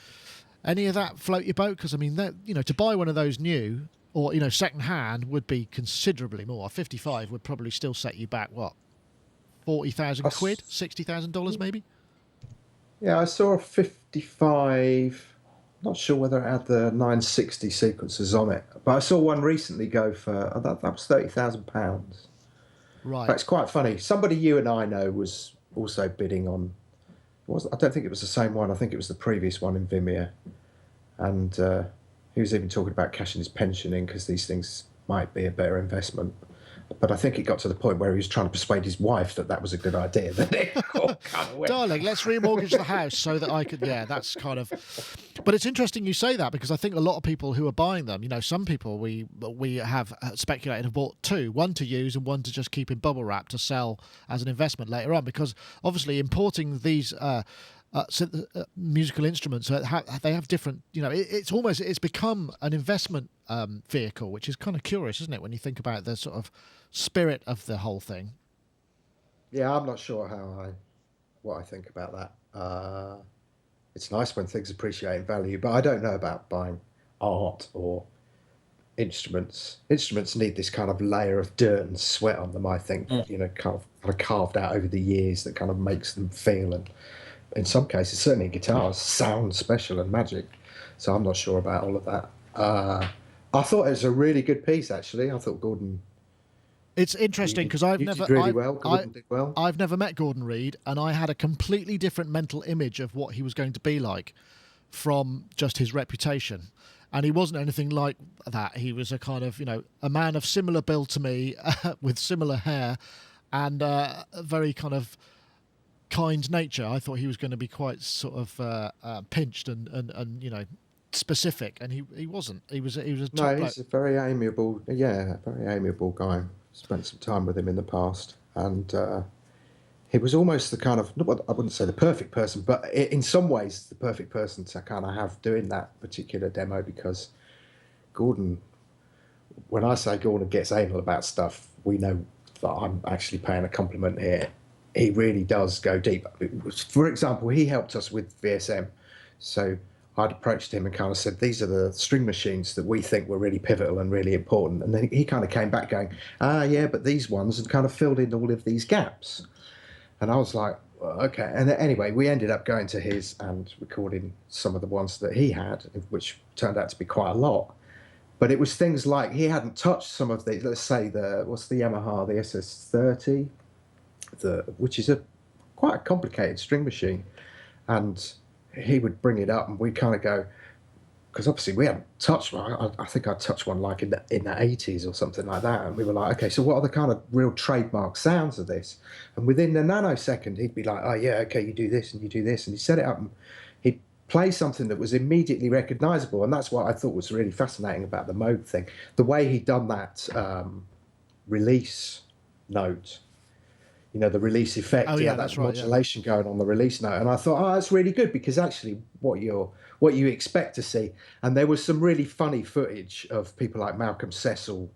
Any of that float your boat? Because I mean, to buy one of those new or second hand would be considerably more. A 55 would probably still set you back what, 40,000 quid, $60,000 maybe. Yeah, I saw a 55. Not sure whether it had the 960 sequencers on it, but I saw one recently go for that was £30,000. Right. But it's quite funny. Somebody you and I know was also bidding on. I don't think it was the same one. I think it was the previous one in Vimeo, and he was even talking about cashing his pension in because these things might be a better investment. But I think it got to the point where he was trying to persuade his wife that that was a good idea. Then it all kind of went. Darling, let's remortgage the house so that I could. Yeah, that's kind of. But it's interesting you say that, because I think a lot of people who are buying them, some people we have speculated have bought two, one to use and one to just keep in bubble wrap to sell as an investment later on, because obviously importing these. Musical instruments, they have different. It's become an investment vehicle, which is kind of curious, isn't it, when you think about the sort of spirit of the whole thing? Yeah, I'm not sure what I think about that. It's nice when things appreciate in value, but I don't know about buying art or instruments. Instruments need this kind of layer of dirt and sweat on them, I think, kind of carved out over the years that kind of makes them feel, and in some cases, certainly guitars, sound special and magic. So I'm not sure about all of that. I thought it was a really good piece, actually. I thought Gordon. It's interesting because I've never met Gordon Reid, and I had a completely different mental image of what he was going to be like from just his reputation. And he wasn't anything like that. He was a kind of, a man of similar build to me, with similar hair, and a very kind of kind nature. I thought he was going to be quite sort of pinched and specific, and he wasn't. He was a top bloke. He's a very amiable guy. Spent some time with him in the past, and he was almost the kind of, I wouldn't say the perfect person, but in some ways the perfect person to kind of have doing that particular demo, because Gordon, when I say Gordon gets anal about stuff, we know that I'm actually paying a compliment here. He really does go deep. For example, he helped us with VSM. So I'd approached him and kind of said, these are the string machines that we think were really pivotal and really important. And then he kind of came back going, yeah, but these ones, and kind of filled in all of these gaps. And I was like, well, okay. And anyway, we ended up going to his and recording some of the ones that he had, which turned out to be quite a lot. But it was things like he hadn't touched some of the, let's say, what's the Yamaha, the SS30? Which is quite a complicated string machine, and he would bring it up, and we'd kind of go, because obviously we hadn't touched one. I think I touched one like in the 80s or something like that, and we were like, okay, so what are the kind of real trademark sounds of this? And within a nanosecond, he'd be like, oh yeah, okay, you do this and you do this, and he'd set it up, and he'd play something that was immediately recognisable, and that's what I thought was really fascinating about the Moog thing, the way he'd done that release note. The release effect, that modulation going on the release note. And I thought, that's really good, because actually what you expect to see. And there was some really funny footage of people like Malcolm Cecil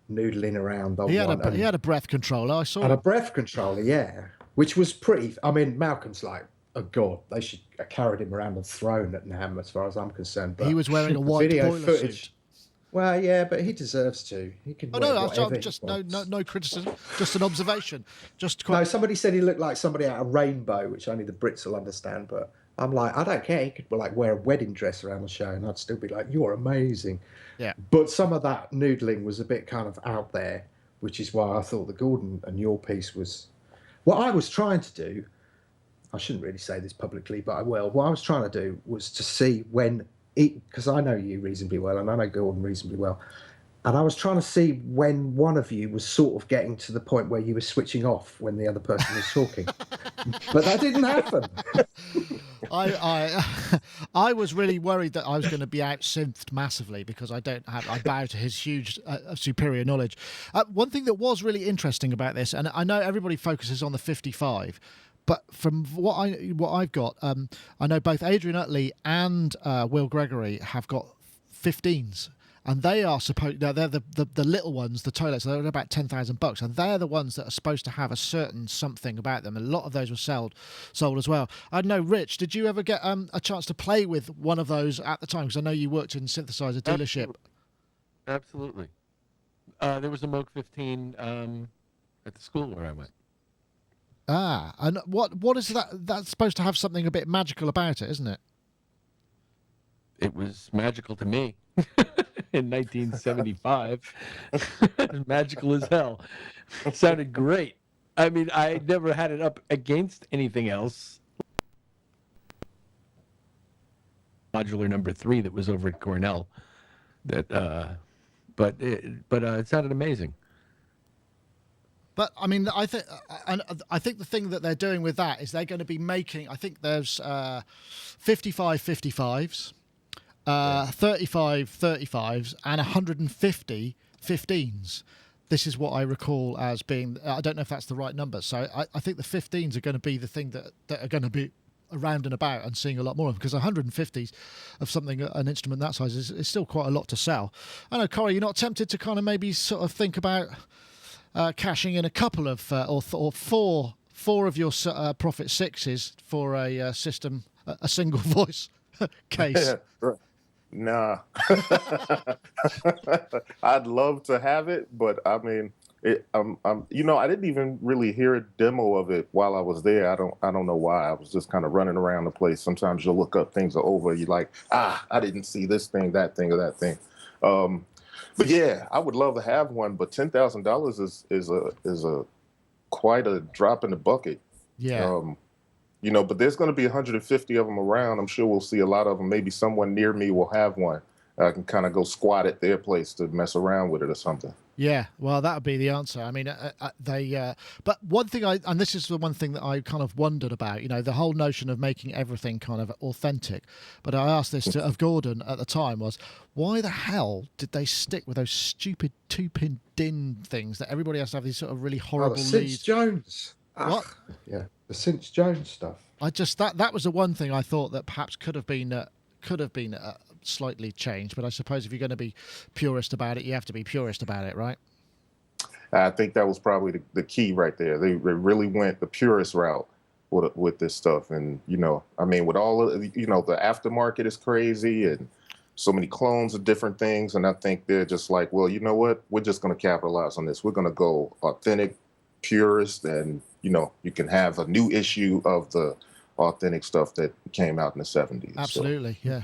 noodling around. He had a breath controller, I saw. And a breath controller, yeah, which was pretty. I mean, Malcolm's like a god. They should have carried him around and thrown at NAMM, as far as I'm concerned. But he was wearing a white boiler suit. Well, yeah, but he deserves to. He can. No criticism, just an observation. No, somebody said he looked like somebody out of Rainbow, which only the Brits will understand. But I'm like, I don't care. He could wear a wedding dress around the show, and I'd still be like, you're amazing. Yeah. But some of that noodling was a bit kind of out there, which is why I thought the Gordon and your piece was. What I was trying to do, I shouldn't really say this publicly, but I will. What I was trying to do was to see when. Because I know you reasonably well, and I know Gordon reasonably well, and I was trying to see when one of you was sort of getting to the point where you were switching off when the other person was talking, but that didn't happen. I was really worried that I was going to be out-synthed massively, because I bow to his huge superior knowledge. One thing that was really interesting about this, and I know everybody focuses on the 55. But from what I've got, I know both Adrian Utley and Will Gregory have got 15s, and they are supposed. They're the little ones, the toilets. They're about $10,000, and they're the ones that are supposed to have a certain something about them. A lot of those were sold as well. I don't know, Rich, did you ever get a chance to play with one of those at the time? Because I know you worked in synthesizer dealership. Absolutely. There was a Moog 15 at the school where I went. And what is that? That's supposed to have something a bit magical about it, isn't it? It was magical to me in 1975. Magical as hell. It sounded great. I mean, I never had it up against anything else. Modular number 3 that was over at Cornell. But it sounded amazing. But I mean, I think, and I think the thing that they're doing with that is they're going to be making. I think there's 55 55s, 35 35s, and 150 15s. This is what I recall as being. I don't know if that's the right number. So I think the 15s are going to be the thing that are going to be around and about and seeing a lot more of, because 150s of something, an instrument that size is still quite a lot to sell. I know, Corry, you're not tempted to kind of maybe sort of think about cashing in a couple of or four of your Prophet 6s for a system, a single voice case. Right. Nah. I'd love to have it, but I mean, I didn't even really hear a demo of it while I was there. I don't know why. I was just kind of running around the place. Sometimes you'll look up things are over. You're like, I didn't see this thing, that thing, or that thing. But yeah, I would love to have one. But $10,000 is a quite a drop in the bucket. Yeah. But there's going to be 150 of them around. I'm sure we'll see a lot of them. Maybe someone near me will have one. I can kind of go squat at their place to mess around with it or something. Yeah, well, that would be the answer. I mean, but one thing and this is the one thing that I kind of wondered about, the whole notion of making everything kind of authentic. But I asked this of Gordon at the time was, why the hell did they stick with those stupid 2-pin DIN things that everybody has to have these sort of really horrible the leads? Jones. What? Yeah, the Cinch Jones stuff. I just that was the one thing I thought that perhaps could have been slightly changed, but I suppose if you're going to be purist about it, you have to be purist about it, right? I think that was probably the key right there. They really went the purist route with this stuff. And, I mean, with all of, the aftermarket is crazy and so many clones of different things. And I think they're just like, well, you know what? We're just going to capitalize on this. We're going to go authentic, purist, and, you can have a new issue of the authentic stuff that came out in the 70s. Absolutely, so. Yeah.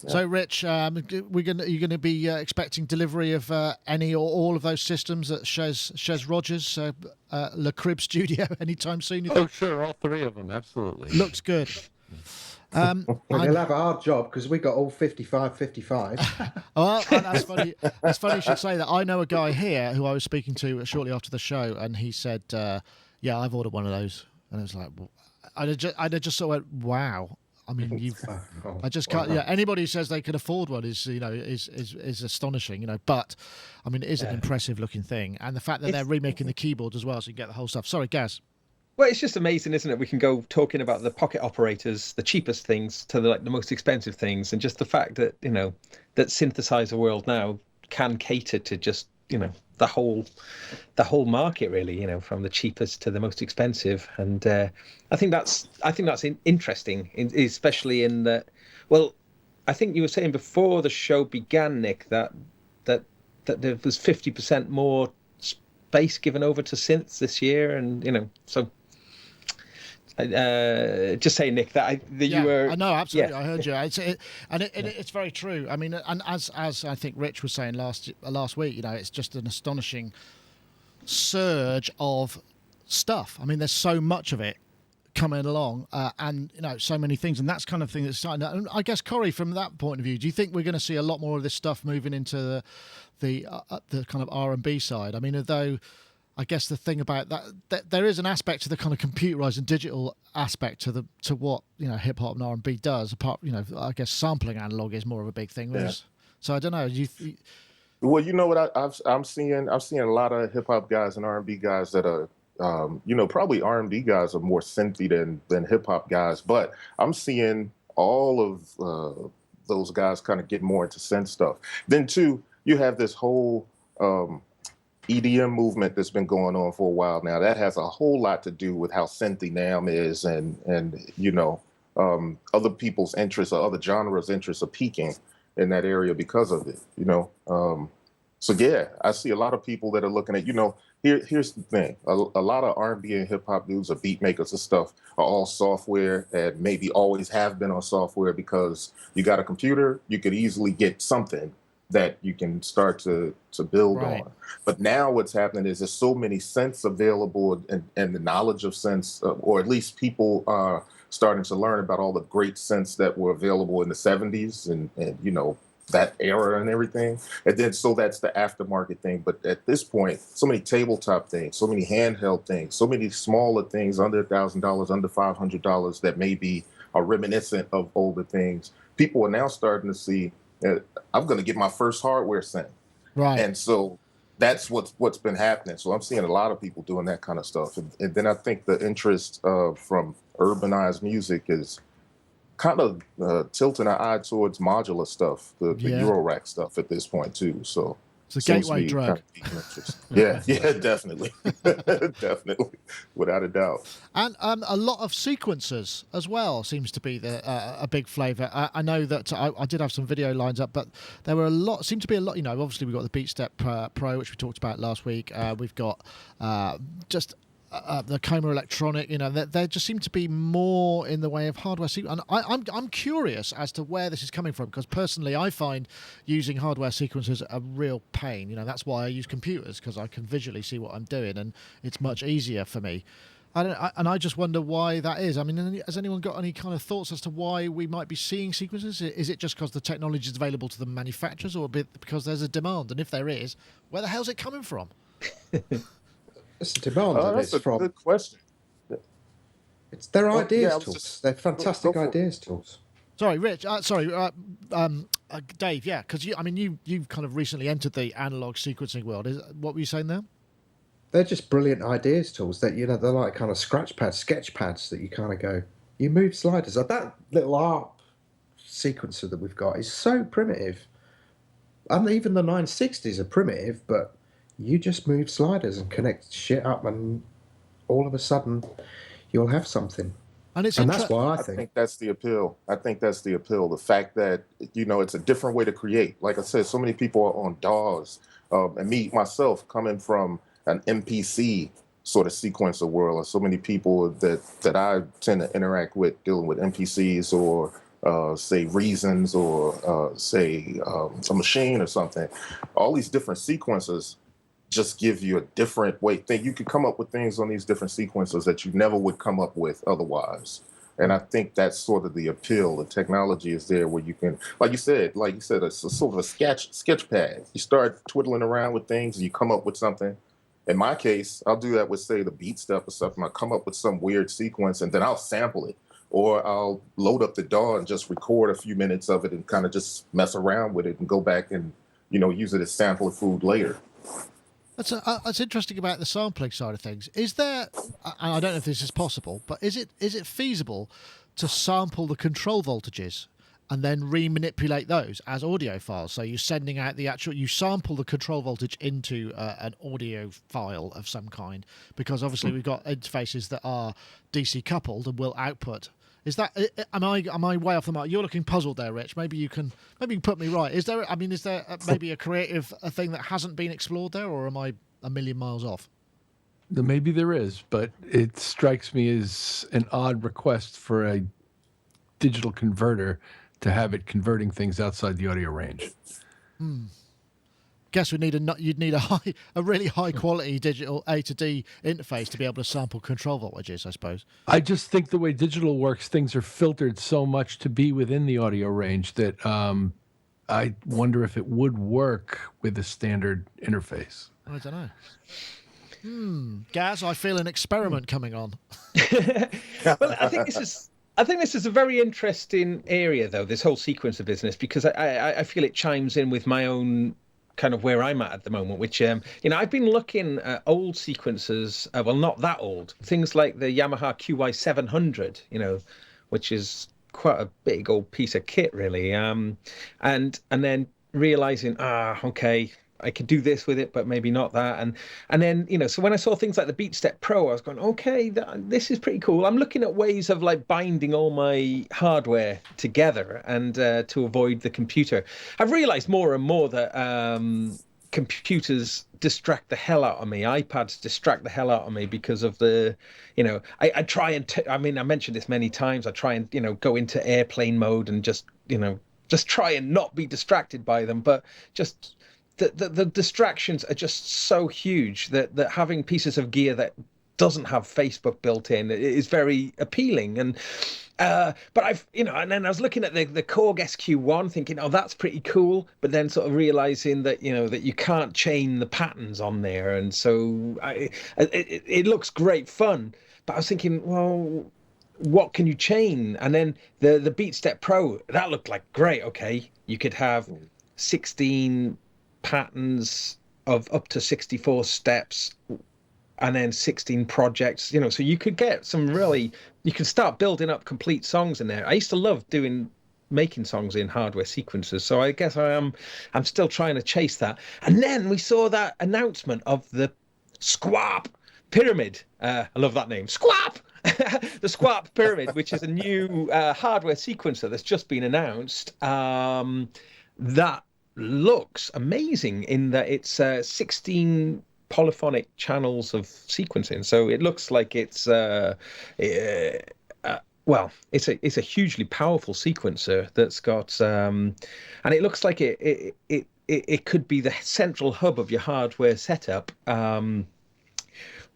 So, Rich, are you going to be expecting delivery of any or all of those systems at Chez Rogers, Le Crib Studio anytime soon? Oh, sure, all three of them, absolutely. Looks good. Well, you'll have a hard job because we got all 55. Well, that's funny. It's funny you should say that. I know a guy here who I was speaking to shortly after the show, and he said, "Yeah, I've ordered one of those," and I was like, well, I just sort of went, "Wow." I mean, I just can't. Yeah, anybody who says they can afford one is astonishing. But I mean, it is an impressive looking thing, and the fact that they're remaking the keyboard as well, so you get the whole stuff. Sorry, Gaz. Well, it's just amazing, isn't it? We can go talking about the pocket operators, the cheapest things, to the most expensive things, and just the fact that that synthesizer world now can cater to just the whole market, really, from the cheapest to the most expensive. And I think that's interesting, especially in that. Well, I think you were saying before the show began, Nick, that there was 50% more space given over to synths this year, and so. Just saying, Nick, you were. I know, absolutely. Yeah. I heard you. It's very true. I mean, and as I think Rich was saying last week, it's just an astonishing surge of stuff. I mean, there's so much of it coming along, and so many things, and that's kind of thing that's starting. And I guess, Corry, from that point of view, do you think we're going to see a lot more of this stuff moving into the kind of R&B side? I mean, although. I guess the thing about that there is an aspect to the kind of computerized and digital aspect to what hip hop and R&B does. Apart, I guess sampling analog is more of a big thing. Yeah. So I don't know. Well, you know what I'm seeing a lot of hip hop guys and R&B guys that are, probably R&B guys are more synthy than hip hop guys, but I'm seeing all of those guys kind of get more into synth stuff. Then too, you have this whole. EDM movement that's been going on for a while now. That has a whole lot to do with how synthy NAMM is, and other people's interests or other genres' interests are peaking in that area because of it. So yeah, I see a lot of people that are looking at. Here's the thing: a lot of R&B and hip hop dudes or beat makers and stuff are all software and maybe always have been on software because you got a computer, you could easily get something that you can start to build on. But now what's happening is there's so many synths available and the knowledge of synths, or at least people are starting to learn about all the great synths that were available in the 70s and that era and everything. And then so that's the aftermarket thing. But at this point, so many tabletop things, so many handheld things, so many smaller things under $1,000, under $500 that maybe are reminiscent of older things. People are now starting to see, I'm going to get my first hardware synth. Right. And so that's what's been happening. So I'm seeing a lot of people doing that kind of stuff. And then I think the interest from urbanized music is kind of tilting our eye towards modular stuff, the Euro-rack stuff at this point too. So it's a gateway drug. Yeah, definitely. Definitely, without a doubt. And a lot of sequencers as well seems to be a big flavour. I know that I did have some video lines up, but there were seemed to be a lot, obviously we've got the BeatStep Pro, which we talked about last week. We've got just the Coma Electronic, there just seem to be more in the way of hardware. And I'm curious as to where this is coming from, because personally I find using hardware sequencers a real pain. That's why I use computers, because I can visually see what I'm doing and it's much easier for me. And I just wonder why that is. I mean, has anyone got any kind of thoughts as to why we might be seeing sequencers? Is it just because the technology is available to the manufacturers, or because there's a demand? And if there is, where the hell's it coming from? It's a demand. That's a good question. It's their ideas tools. They're fantastic ideas tools. Sorry, Rich. Dave. Yeah, because you've kind of recently entered the analog sequencing world. What were you saying there? They're just brilliant ideas tools. That they're like kind of scratch pads, sketch pads that you kind of go. You move sliders. Like that little ARP sequencer that we've got is so primitive, and even the 960s are primitive, but you just move sliders and connect shit up, and all of a sudden you'll have something. And that's why I think that's the appeal. The fact that, it's a different way to create. Like I said, so many people are on DAWs, and me, myself, coming from an MPC sort of sequencer world, and so many people that I tend to interact with dealing with MPCs or say Reasons or say a machine or something. All these different sequencers just give you a different way. You could come up with things on these different sequencers that you never would come up with otherwise. And I think that's sort of the appeal. The technology is there where you can, like you said, it's a sort of a sketch pad. You start twiddling around with things and you come up with something. In my case, I'll do that with, say, the BeatStep or something. I'll come up with some weird sequence and then I'll sample it. Or I'll load up the DAW and just record a few minutes of it and kind of just mess around with it and go back and, use it as sample food later. That's interesting about the sampling side of things. Is there, and I don't know if this is possible, but is it feasible to sample the control voltages and then remanipulate those as audio files? So you're sending out you sample the control voltage into an audio file of some kind, because obviously we've got interfaces that are DC coupled and will output. Is that, am I way off the mark? You're looking puzzled there, Rich. Maybe you can put me right. Is there maybe a creative thing that hasn't been explored there, or am I a million miles off? Maybe there is, but it strikes me as an odd request for a digital converter to have it converting things outside the audio range. Guess you'd need a really high quality digital A to D interface to be able to sample control voltages, I suppose. I just think the way digital works, things are filtered so much to be within the audio range that I wonder if it would work with a standard interface. I don't know. Gaz, I feel an experiment coming on. Well, I think this is a very interesting area, though, this whole sequencer business, because I feel it chimes in with my own kind of where I'm at the moment, which, I've been looking at old sequencers, well, not that old, things like the Yamaha QY700, which is quite a big old piece of kit, really. And then realizing, okay, I could do this with it, but maybe not that. And then, so when I saw things like the BeatStep Pro, I was going, okay, this is pretty cool. I'm looking at ways of binding all my hardware together and to avoid the computer. I've realized more and more that computers distract the hell out of me. iPads distract the hell out of me because of the, I try and, I mentioned this many times. I try and, go into airplane mode and just try and not be distracted by them, but just... The distractions are just so huge that having pieces of gear that doesn't have Facebook built in is very appealing. And but I've, and then I was looking at the Korg SQ1 thinking, oh, that's pretty cool. But then sort of realizing that, that you can't chain the patterns on there. And so it looks great fun. But I was thinking, well, what can you chain? And then the BeatStep Pro, that looked like great. Okay, you could have 16 patterns of up to 64 steps, and then 16 projects, so you could get you can start building up complete songs in there. I used to love making songs in hardware sequencers, so I guess I'm still trying to chase that. And then we saw that announcement of the Squap Pyramid. I love that name, Squap. The Squap Pyramid, which is a new hardware sequencer that's just been announced. That looks amazing in that it's 16 polyphonic channels of sequencing. So it looks like it's it's a hugely powerful sequencer that's got and it looks like it could be the central hub of your hardware setup,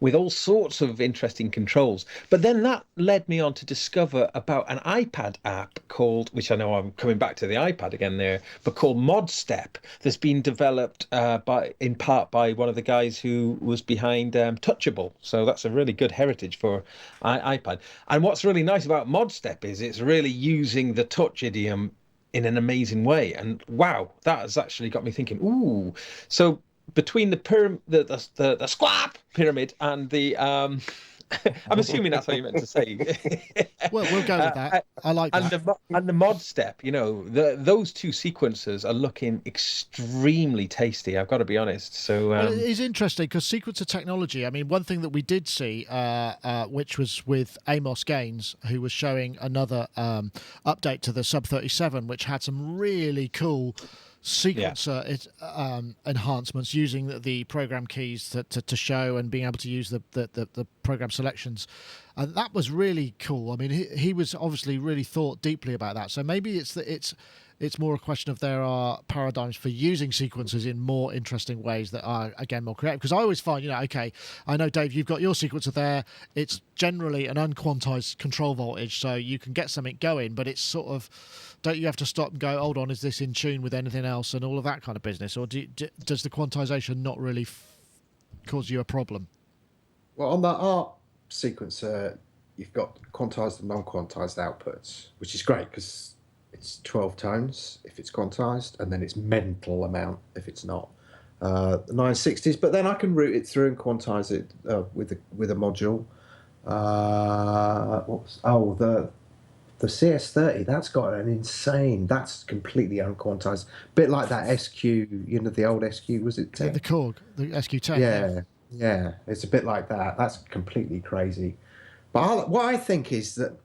with all sorts of interesting controls. But then that led me on to discover about an iPad app called, which I know I'm coming back to the iPad again there, but called ModStep, that's been developed in part by one of the guys who was behind Touchable. So that's a really good heritage for iPad. And what's really nice about ModStep is it's really using the touch idiom in an amazing way. And wow, that has actually got me thinking, ooh, so between the Squap Pyramid and the I'm assuming that's what you meant to say. Well, we'll go with that. I like that. And the ModStep, those two sequencers are looking extremely tasty, I've got to be honest. So well, it is interesting because sequencer technology, I mean, one thing that we did see, which was with Amos Gaines, who was showing another update to the Sub 37, which had some really cool sequencer enhancements using the program keys to show and being able to use the program selections, and that was really cool. I mean, he was obviously really thought deeply about that. So maybe it's more a question of there are paradigms for using sequencers in more interesting ways that are, again, more creative. Because I always find, okay, I know, Dave, you've got your sequencer there. It's generally an unquantized control voltage, so you can get something going, but it's sort of, don't you have to stop and go, hold on, is this in tune with anything else and all of that kind of business? Or does the quantization not really cause you a problem? Well, on the ARP sequencer, you've got quantized and non-quantized outputs, which is great because it's 12 tones if it's quantized, and then it's mental amount if it's not. The 960s, but then I can route it through and quantize it with a module. The CS30, that's got an insane, that's completely unquantized. Bit like that SQ, the old SQ, was it 10? The Korg, the SQ10. Yeah, it's a bit like that. That's completely crazy. But what I think is that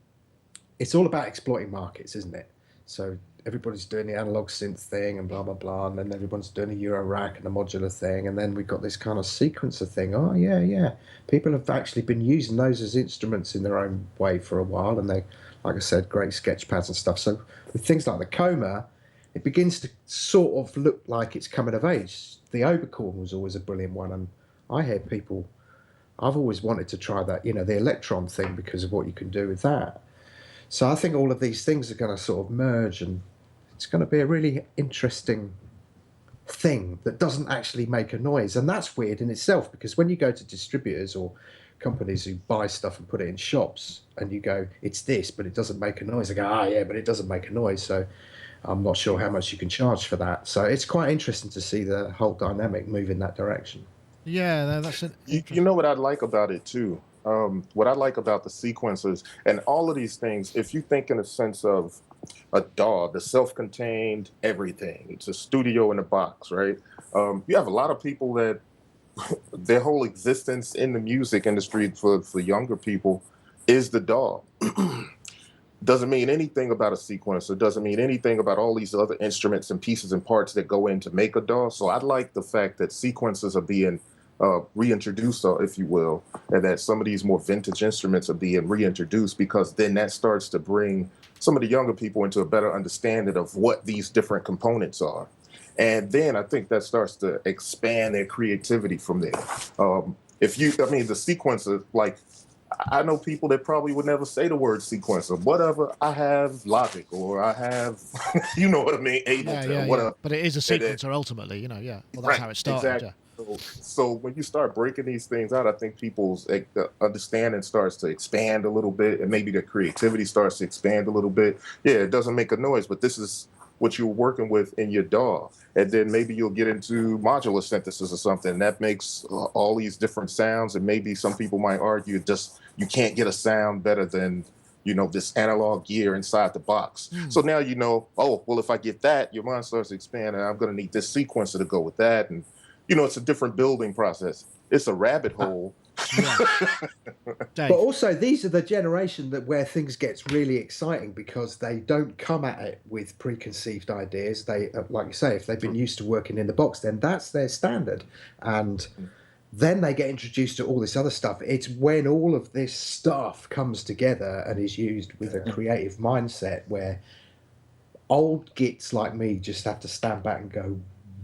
it's all about exploiting markets, isn't it? So everybody's doing the analog synth thing and blah, blah, blah, and then everyone's doing a Euro rack and a modular thing, and then we've got this kind of sequencer thing. Oh, yeah. People have actually been using those as instruments in their own way for a while, and they, like I said, great sketch pads and stuff. So with things like the Coma, it begins to sort of look like it's coming of age. The Oberkorn was always a brilliant one, and I hear people, I've always wanted to try that, the Electron thing because of what you can do with that. So I think all of these things are going to sort of merge, and it's going to be a really interesting thing that doesn't actually make a noise. And that's weird in itself, because when you go to distributors or companies who buy stuff and put it in shops and you go, it's this, but it doesn't make a noise. They go, yeah, but it doesn't make a noise. So I'm not sure how much you can charge for that. So it's quite interesting to see the whole dynamic move in that direction. Yeah, that's it. You know what I like about it too? What I like about the sequencers and all of these things, if you think in a sense of a DAW, the self-contained everything, it's a studio in a box, right? You have a lot of people that their whole existence in the music industry for younger people is the DAW. Doesn't mean anything about a sequencer, doesn't mean anything about all these other instruments and pieces and parts that go in to make a DAW. So I like the fact that sequencers are being reintroduced, if you will, and that some of these more vintage instruments are being reintroduced, because then that starts to bring some of the younger people into a better understanding of what these different components are. And then I think that starts to expand their creativity from there. if you, I mean, the sequencer, like, I know people that probably would never say the word sequencer. Whatever, I have Logic, or I have, you know what I mean, Ableton, whatever. But it is a sequencer ultimately, Well, that's right, how it started. exactly. So when you start breaking these things out, I think people's understanding starts to expand a little bit, and maybe their creativity starts to expand a little bit. Yeah, it doesn't make a noise, but this is what you're working with in your DAW. And then maybe you'll get into modular synthesis or something that makes all these different sounds. And maybe some people might argue just you can't get a sound better than, this analog gear inside the box. So now oh, well, if I get that, your mind starts to expand, and I'm going to need this sequencer to go with that. And, it's a different building process. It's a rabbit hole. But also, these are the generation where things gets really exciting, because they don't come at it with preconceived ideas. They, like you say, if they've been used to working in the box, then that's their standard. And then they get introduced to all this other stuff. It's when all of this stuff comes together and is used with a creative mindset, where old gits like me just have to stand back and go,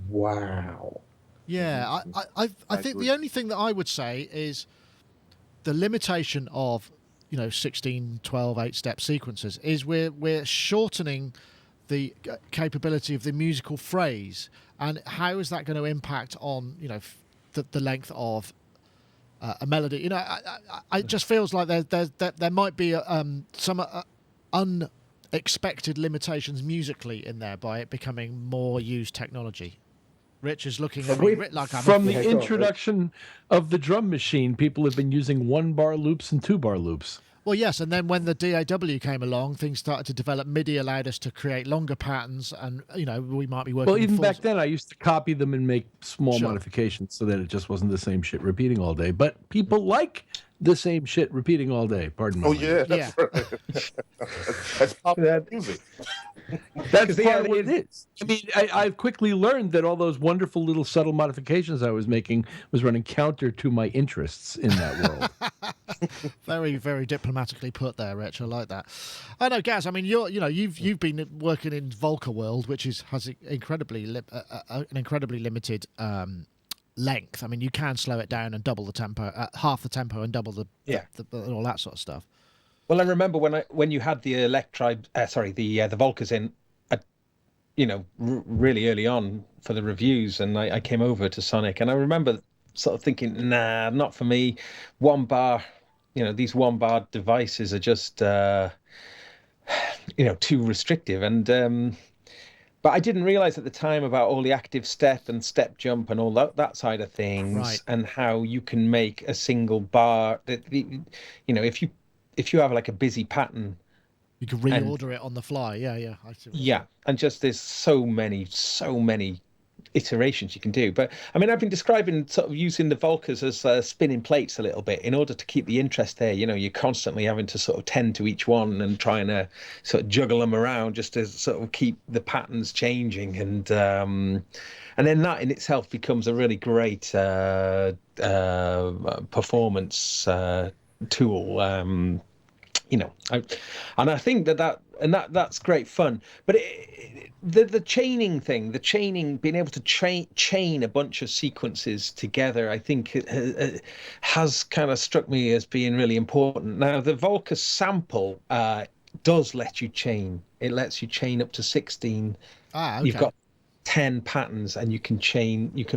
wow. Yeah, I think the only thing that I would say is the limitation of 16, 12, 8-step sequences is we're shortening the capability of the musical phrase, and how is that going to impact on the length of a melody? It just feels like there might be some unexpected limitations musically in there by it becoming more used technology. Rich is looking at me like I'm from the introduction of the drum machine. People have been using 1-bar loops and 2-bar loops. Well, yes, and then when the DAW came along, things started to develop. MIDI allowed us to create longer patterns, and we might be working. Well, even back then, I used to copy them and make small modifications so that it just wasn't the same shit repeating all day. But people like the same shit repeating all day. Pardon me. Oh yeah, that's right. That's popular music. That's part of what it is. I mean, I've quickly learned that all those wonderful little subtle modifications I was making was running counter to my interests in that world. Very, very diplomatically put there, Rich. I like that. I know, Gaz. I mean, you've been working in Volca world, which has an incredibly limited length. I mean, you can slow it down and double the tempo, half the tempo, and double the all that sort of stuff. Well, I remember when you had the the Volcas in, really early on for the reviews, and I came over to Sonic, and I remember sort of thinking, nah, not for me. 1-bar, these 1-bar devices are just, too restrictive, and but I didn't realize at the time about all the active step and step jump and all that side of things, right, and how you can make a single bar that if you have like a busy pattern, you can reorder it on the fly. I see. And just there's so many iterations you can do. But I mean, I've been describing sort of using the Volcas as spinning plates a little bit in order to keep the interest there. You're constantly having to sort of tend to each one and trying to sort of juggle them around just to sort of keep the patterns changing, and then that in itself becomes a really great performance tool. I think that's great fun. But the chaining thing, being able to chain a bunch of sequences together, I think it has kind of struck me as being really important. Now, the Volca sample does let you chain. It lets you chain up to 16. Okay. You've got 10 patterns, and you can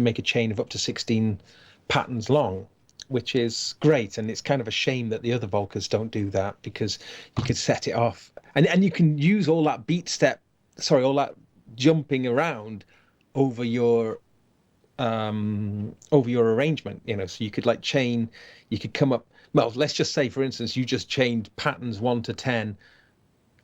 make a chain of up to 16 patterns long, which is great. And it's kind of a shame that the other Volcas don't do that, because you could set it off and you can use all that all that jumping around over your arrangement, so you could like chain, you could come up, well, let's just say for instance you just chained patterns 1 to 10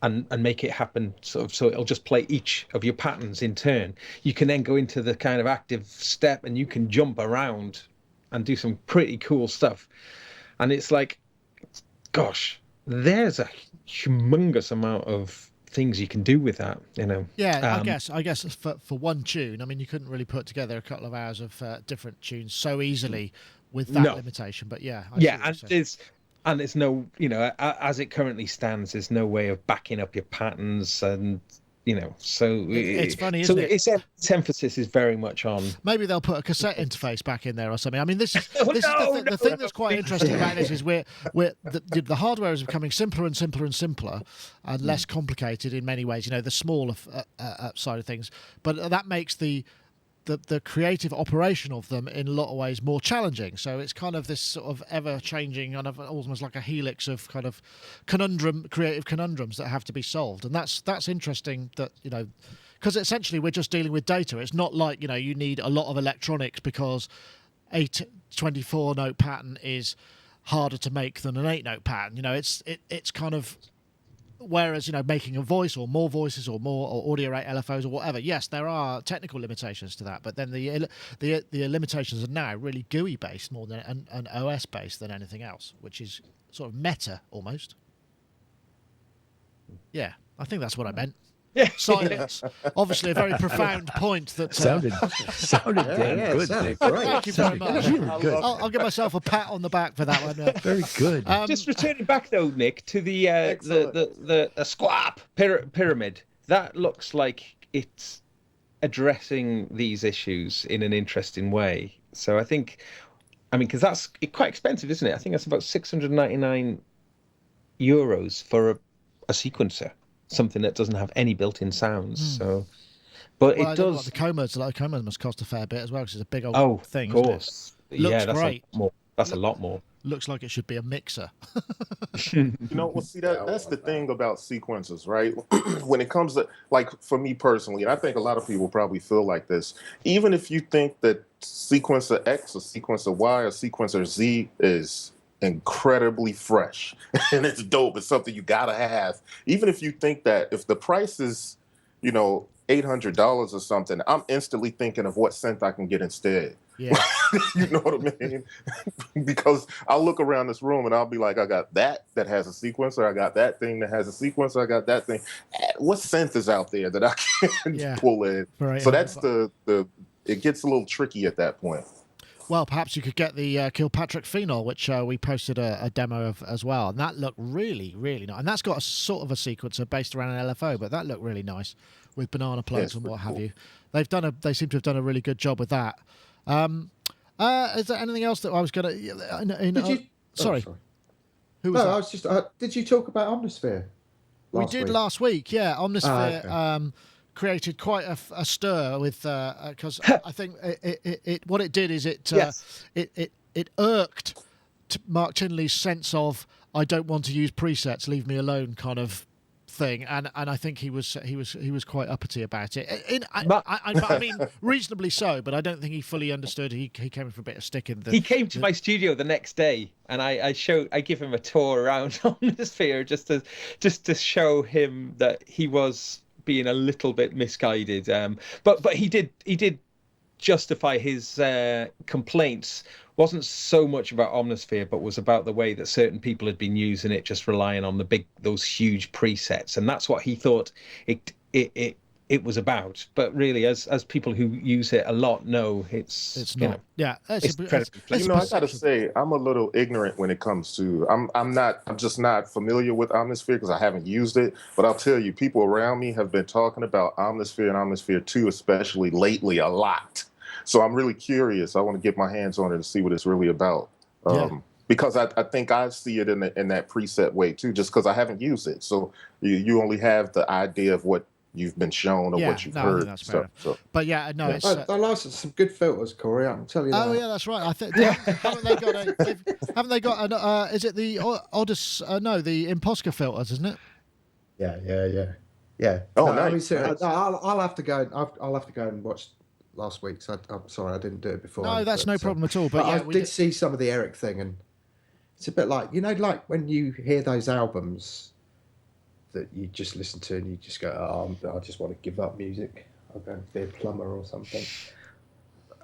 and make it happen so it'll just play each of your patterns in turn. You can then go into the kind of active step, and you can jump around and do some pretty cool stuff. And it's like, gosh, there's a humongous amount of things you can do with that, Yeah, I guess for one tune, I mean, you couldn't really put together a couple of hours of different tunes so easily with that limitation. But and there's no, as it currently stands, there's no way of backing up your patterns, and So it's funny, so isn't it? Its emphasis is very much on. Maybe they'll put a cassette interface back in there or something. I mean, this is the no, thing that's quite interesting about this is the hardware is becoming simpler and simpler and simpler and less complicated in many ways. The smaller side of things, but that makes the creative operation of them in a lot of ways more challenging. So it's kind of this sort of ever-changing, kind of almost like a helix of kind of creative conundrums that have to be solved. And that's interesting that, because essentially we're just dealing with data. It's not like, you need a lot of electronics because a 24-note pattern is harder to make than an 8-note pattern. It's kind of... Whereas, making a voice or more voices or more or audio rate LFOs or whatever, yes, there are technical limitations to that. But then the limitations are now really GUI based more than and OS based than anything else, which is sort of meta almost. Yeah, I think that's what I meant. Yeah. Silence. Obviously, a very profound point that sounded damn good. Great. Thank you very much. Really good. I'll give myself a pat on the back for that one. Very good. Just returning back though, Nick, to the squap pyramid. That looks like it's addressing these issues in an interesting way. So I mean, because that's quite expensive, isn't it? I think that's about €699 for a sequencer. Something that doesn't have any built-in sounds. So, but it does. The comas must cost a fair bit as well because it's a big old thing. Of course. Looks great. That's a lot more. Looks like it should be a mixer. Well, see, that's the thing about sequencers, right? When it comes to, like, for me personally, and I think a lot of people probably feel like this, even if you think that sequencer X or sequencer Y or sequencer Z is incredibly fresh and it's dope, it's something you gotta have, even if you think that, if the price is $800 or something, I'm instantly thinking of what synth I can get instead. Yeah. You know what I mean? Because I'll look around this room and I'll be like, I got that has a sequencer, I got that thing that has a sequencer, I got that thing. What synth is out there that I can pull in? Right. So that's it gets a little tricky at that point. Well, perhaps you could get the Kilpatrick Phenol, which we posted a demo of as well, and that looked really, really nice. And that's got a sort of a sequencer based around an LFO, but that looked really nice with banana plugs and what have you. They seem to have done a really good job with that. Is there anything else that I was going to? Sorry. Who was that? I was just. Did you talk about Omnisphere? We did last week. Yeah, Omnisphere. Okay. Created quite a stir with because I think what it did is it irked Mark Tinley's sense of I don't want to use presets, leave me alone kind of thing, and I think he was quite uppity about it. I mean, reasonably so, but I don't think he fully understood. He came for a bit of stick in the. He came to my studio the next day, and I give him a tour around Omnisphere just to show him that he was being a little bit misguided, but he did justify his complaints. Wasn't so much about Omnisphere, but was about the way that certain people had been using it, just relying on those huge presets, and that's what he thought it was about. But really, as people who use it a lot know, it's not. Yeah, it's I gotta say, I'm a little ignorant when it comes to. I'm just not familiar with Omnisphere because I haven't used it. But I'll tell you, people around me have been talking about Omnisphere and Omnisphere 2, especially lately, a lot. So I'm really curious. I want to get my hands on it and see what it's really about. Because I think I see it in that preset way too, just because I haven't used it. So you only have the idea of what you've been shown or what you've heard. That's fair. So. But it's. They licensed some good filters, Corey. I can tell you that. Oh yeah, that's right. I think haven't they got an? Is it the Odyssey? No, the Imposca filters, isn't it? Yeah. Oh, nice. I'll have to go. I'll have to go and watch last week's. I'm sorry, I didn't do it before. No, that's no problem at all. But I did see some of the Eric thing, and it's a bit like like when you hear those albums that you just listen to and you just go, I just want to give up music. I'll go and be a plumber or something.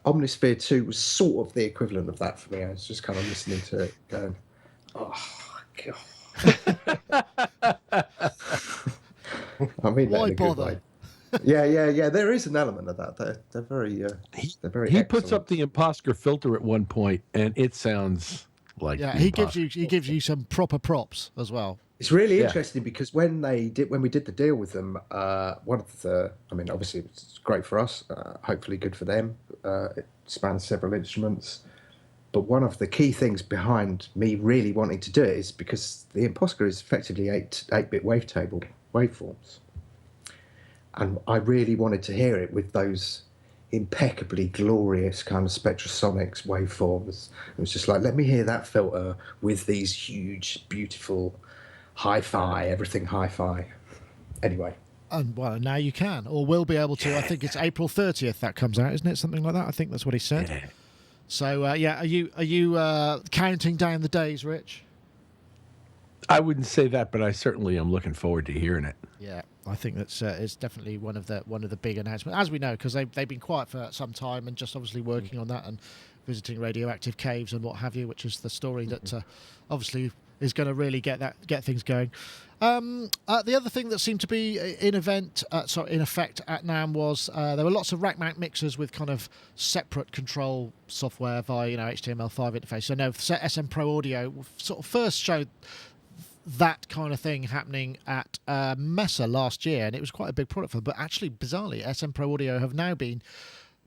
Omnisphere 2 was sort of the equivalent of that for me. I was just kind of listening to it going, oh, God. I mean, why bother? Yeah. There is an element of that. They're very He excellent. puts up the Imposca filter at one point, and it sounds like he gives you some proper props as well. It's really interesting because when we did the deal with them, obviously it's great for us, hopefully good for them. It spans several instruments. But one of the key things behind me really wanting to do it is because the Imposca is effectively 8-bit wavetable waveforms. And I really wanted to hear it with those impeccably glorious kind of Spectrasonics waveforms. It was just like, let me hear that filter with these huge, beautiful hi-fi, everything hi-fi. Anyway. And well, now you can, or will be able to. I think it's April 30th that comes out, isn't it? Something like that. I think that's what he said. Yeah. So are you counting down the days, Rich? I wouldn't say that, but I certainly am looking forward to hearing it. Yeah, I think that's it's definitely one of the big announcements, as we know, because they've been quiet for some time and just obviously working on that and visiting radioactive caves and what have you, which is the story that obviously is going to really get things going. The other thing that seemed to be in effect at NAMM was there were lots of rack mount mixers with kind of separate control software via HTML5 interface. So no, SMPro Audio sort of first showed that kind of thing happening at Mesa last year, and it was quite a big product for them. But actually, bizarrely, SMPro Audio have now been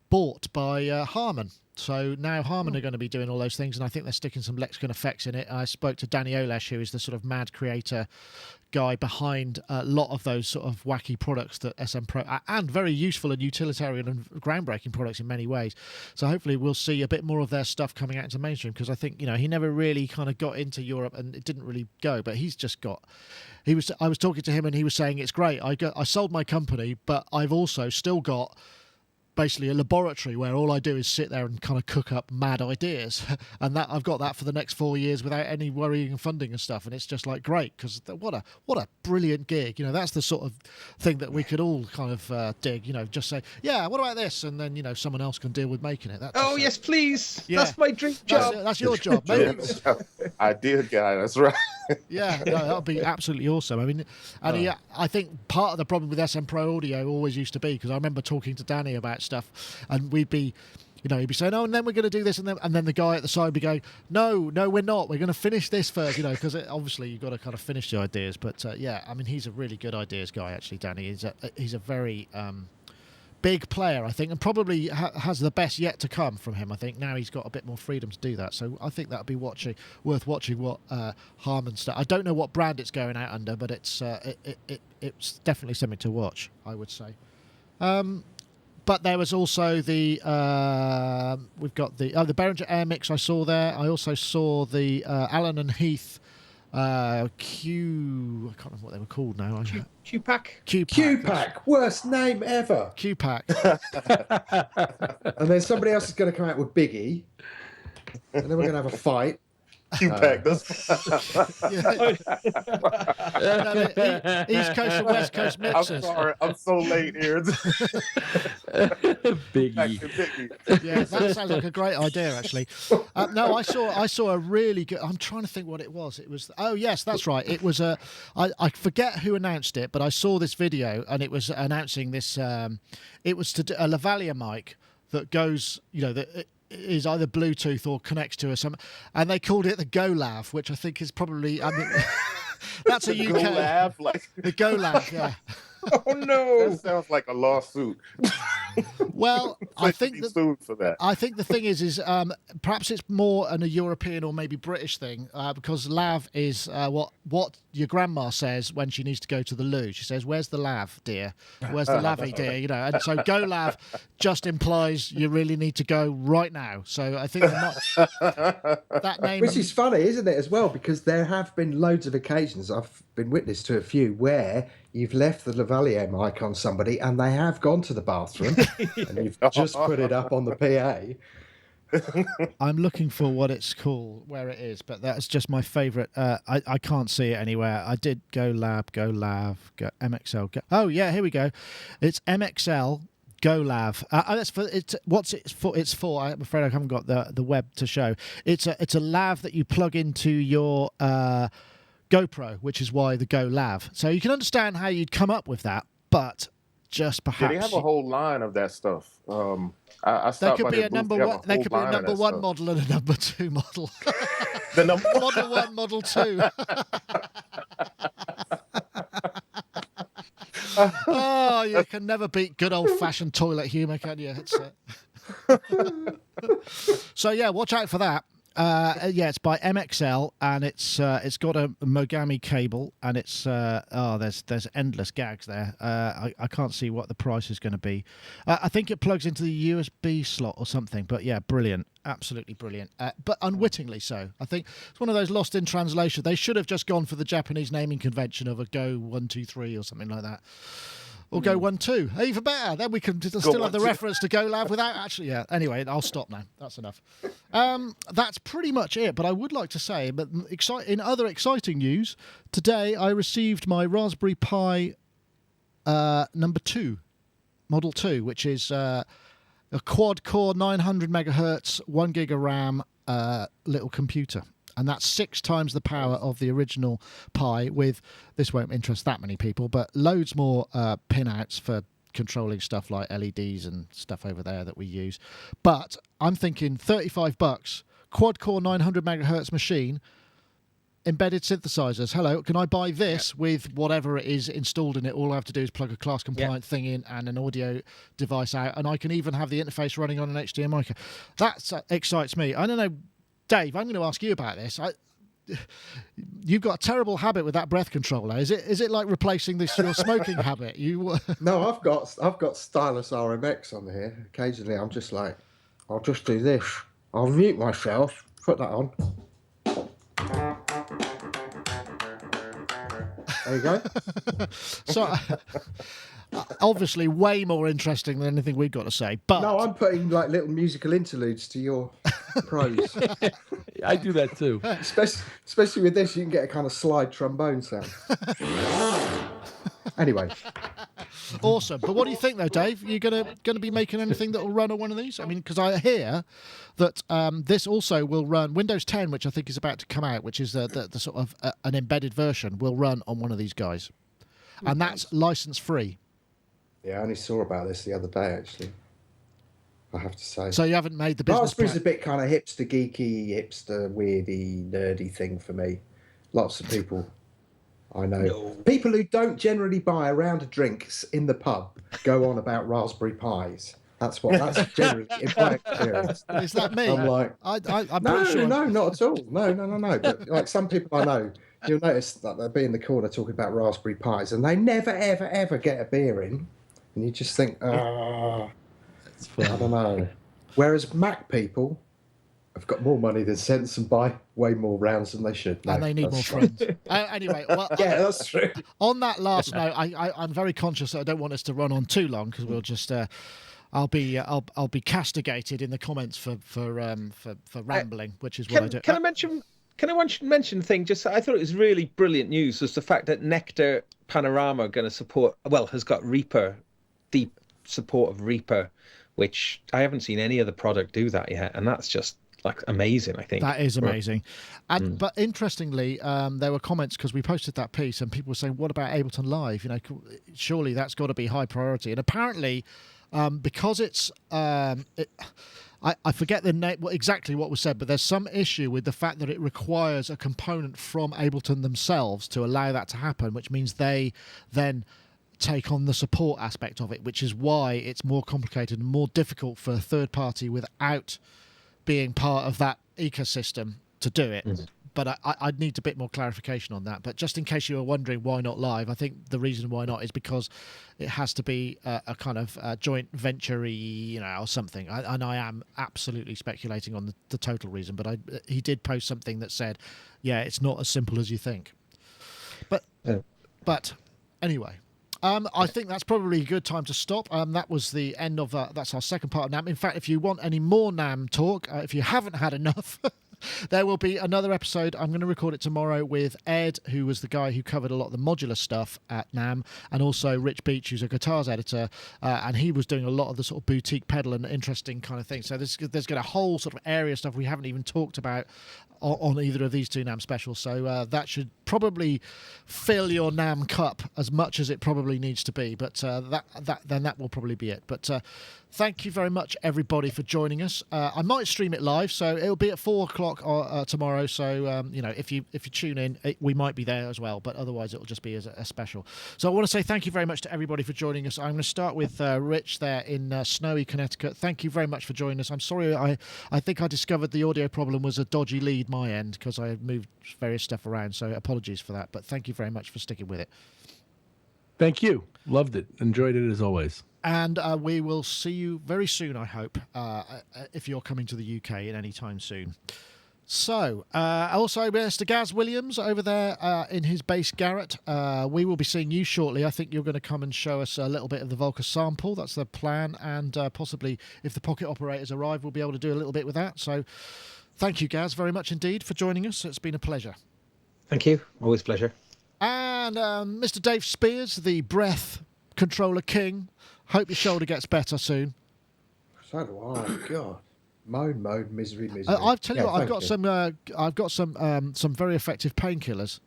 bought by Harman. So now Harman are going to be doing all those things, and I think they're sticking some Lexicon effects in it. I spoke to Danny Olesh, who is the sort of mad creator guy behind a lot of those sort of wacky products that SMPro, and very useful and utilitarian and groundbreaking products in many ways. So hopefully we'll see a bit more of their stuff coming out into mainstream, because I think, he never really kind of got into Europe and it didn't really go, but he's just got... I was talking to him and he was saying, it's great. I sold my company, but I've also still got basically a laboratory where all I do is sit there and kind of cook up mad ideas, and that I've got that for the next 4 years without any worrying and funding and stuff, and it's just like great, because what a brilliant gig. That's the sort of thing that we could all kind of dig. Just say, yeah, what about this, and then someone else can deal with making it. Yes, please. Yeah. That's my dream job. That's your job. Maybe. Idea guy. That's right. Yeah, no, that would be absolutely awesome. I mean, and I think part of the problem with SMPro Audio always used to be, because I remember talking to Danny about stuff, and he'd be saying, oh, and then we're going to do this, and then the guy at the side would be going, no, we're not. We're going to finish this first, because obviously you've got to kind of finish the ideas. But I mean, he's a really good ideas guy, actually. Danny he's a very big player, I think, and probably has the best yet to come from him. I think now he's got a bit more freedom to do that, so I think that'd be worth watching what Harman stuff. I don't know what brand it's going out under, but it's definitely something to watch, I would say. But there was also we've got the Behringer Air Mix I saw there. I also saw the Allen and Heath I can't remember what they were called now. Q-Pack? Q-Pack, worst name ever. Q-Pack. And then somebody else is going to come out with Biggie, and then we're going to have a fight. Q-Pack. East Coast and West Coast mixers. I'm sorry, I'm so late here. Biggie. Yeah, that sounds like a great idea, actually. No, I saw a really good. I'm trying to think what it was. It was. Oh yes, that's right. It was a. I forget who announced it, but I saw this video and it was announcing this. It was to a lavalier mic that goes. That is either Bluetooth or connects to something, and they called it the go-lav, which I think is probably. I mean, that's a UK. Go-lav, the go-lav, yeah. Oh no! That sounds like a lawsuit. Well, I think for that. I think the thing is perhaps it's more a European or maybe British thing, because lav is what your grandma says when she needs to go to the loo. She says, "Where's the lav, dear? Where's the lavvy, dear?" And so go lav just implies you really need to go right now. So I think that name, which is funny, isn't it, as well? Because there have been loads of occasions I've been witness to a few where you've left the lavalier mic on somebody and they have gone to the bathroom and you've just put it up on the PA. I'm looking for what it's called, where it is, but that's just my favourite. I can't see it anywhere. I did go lav, go MXL. Oh yeah, here we go. It's MXL go-lav. That's for it's. What's it for? It's for. I'm afraid I haven't got the web to show. It's a lav that you plug into your GoPro, which is why the go-lav. So you can understand how you'd come up with that, but just perhaps they have a whole line of that stuff. There could be a number one. There could be a number one model and a number two model. The number Model 1, Model 2. Oh, you can never beat good old-fashioned toilet humour, can you? It's, so yeah, watch out for that. Yeah, it's by MXL, and it's got a Mogami cable, and it's there's endless gags there. I can't see what the price is going to be. I think it plugs into the USB slot or something. But yeah, brilliant, absolutely brilliant. But unwittingly so. I think it's one of those lost in translation. They should have just gone for the Japanese naming convention of a Go 123 or something like that. Or Go 1-2, even better. Then we can still have the reference to go-lav without actually. Yeah. Anyway, I'll stop now. That's enough. That's pretty much it. But I would like to say, but in other exciting news, today I received my Raspberry Pi number 2, Model 2, which is a quad-core 900 megahertz, 1 gig of RAM little computer. And that's 6 times the power of the original Pi with, this won't interest that many people, but loads more pinouts for controlling stuff like LEDs and stuff over there that we use. But I'm thinking $35, quad-core 900 megahertz machine, embedded synthesizers. Hello, can I buy this with whatever it is installed in it? All I have to do is plug a class-compliant thing in and an audio device out, and I can even have the interface running on an HDMI. That excites me. I don't know, Dave, I'm going to ask you about this. You've got a terrible habit with that breath controller. Is it like replacing your smoking habit? No, I've got Stylus RMX on here. Occasionally, I'm just like, I'll just do this. I'll mute myself. Put that on. There you go. So, obviously, way more interesting than anything we've got to say. But no, I'm putting like little musical interludes to your prose. I do that too. Especially with this, you can get a kind of slide trombone sound. Anyway, awesome. But what do you think, though, Dave? You're gonna be making anything that will run on one of these? I mean, because I hear that this also will run Windows 10, which I think is about to come out, which is the sort of an embedded version, will run on one of these guys, and that's license free. Yeah, I only saw about this the other day, actually. I have to say. So you haven't made the business Raspberry's plan? a bit kind of hipster, geeky, hipster, weirdy, nerdy thing for me. Lots of people I know. No. People who don't generally buy a round of drinks in the pub go on about Raspberry Pis. That's generally in my experience. Is that me? I'm like, I'm no, pretty sure. no, not at all. No. But like some people I know, you'll notice that they'll be in the corner talking about Raspberry Pis, and they never, ever, ever get a beer in, and you just think, I don't know. Whereas Mac people have got more money than sense and buy way more rounds than they should. And they need more friends. Anyway, well, yeah, that's true. On that last note, I'm very conscious that I don't want us to run on too long because we'll just I'll be castigated in the comments for rambling, which is what I do. Can I mention the thing? Just I thought it was really brilliant news was the fact that Nektar Panorama are going to support. Well, has got Reaper, deep support of Reaper, which I haven't seen any other product do that yet, and that's just like amazing. I think that is amazing. And but interestingly, there were comments because we posted that piece, and people were saying, "What about Ableton Live? You know, surely that's got to be high priority." And apparently, because it's I forget the name exactly what was said, but there's some issue with the fact that it requires a component from Ableton themselves to allow that to happen, which means they then take on the support aspect of it, which is why it's more complicated and more difficult for a third party without being part of that ecosystem to do it. But I'd need a bit more clarification on that. But just in case you were wondering why not live, I think the reason why not is because it has to be a kind of joint venture-y, you know, or something. And I am absolutely speculating on the total reason. But he did post something that said, yeah, it's not as simple as you think. But anyway. I think that's probably a good time to stop. That was the end of that's our second part of NAMM. In fact, if you want any more NAMM talk, if you haven't had enough, there will be another episode. I'm going to record it tomorrow with Ed, who was the guy who covered a lot of the modular stuff at NAMM, and also Rich Beach, who's a guitars editor, and he was doing a lot of the sort of boutique pedal and interesting kind of thing. So there's got a whole sort of area of stuff we haven't even talked about on either of these two NAMM specials. So that should probably fill your NAMM cup as much as it probably needs to be. But that will probably be it. But Thank you very much, everybody, for joining us. I might stream it live, so it'll be at 4 o'clock tomorrow. So if you tune in, we might be there as well. But otherwise, it'll just be as a special. So I want to say thank you very much to everybody for joining us. I'm going to start with Rich there in snowy Connecticut. Thank you very much for joining us. I'm sorry, I think I discovered the audio problem was a dodgy lead my end because I moved various stuff around. So apologies for that. But thank you very much for sticking with it. Thank you. Loved it. Enjoyed it as always. And we will see you very soon, I hope, if you're coming to the UK at any time soon. So, also Mr. Gaz Williams over there in his bass garret. We will be seeing you shortly. I think you're going to come and show us a little bit of the Volca sample. That's the plan. And possibly, if the pocket operators arrive, we'll be able to do a little bit with that. So, thank you, Gaz, very much indeed for joining us. It's been a pleasure. Thank you. Always a pleasure. And Mr. Dave Spiers, the Breath Controller King. Hope your shoulder gets better soon. So do I. God, moan, misery. I'll tell you what, I've got some very effective painkillers.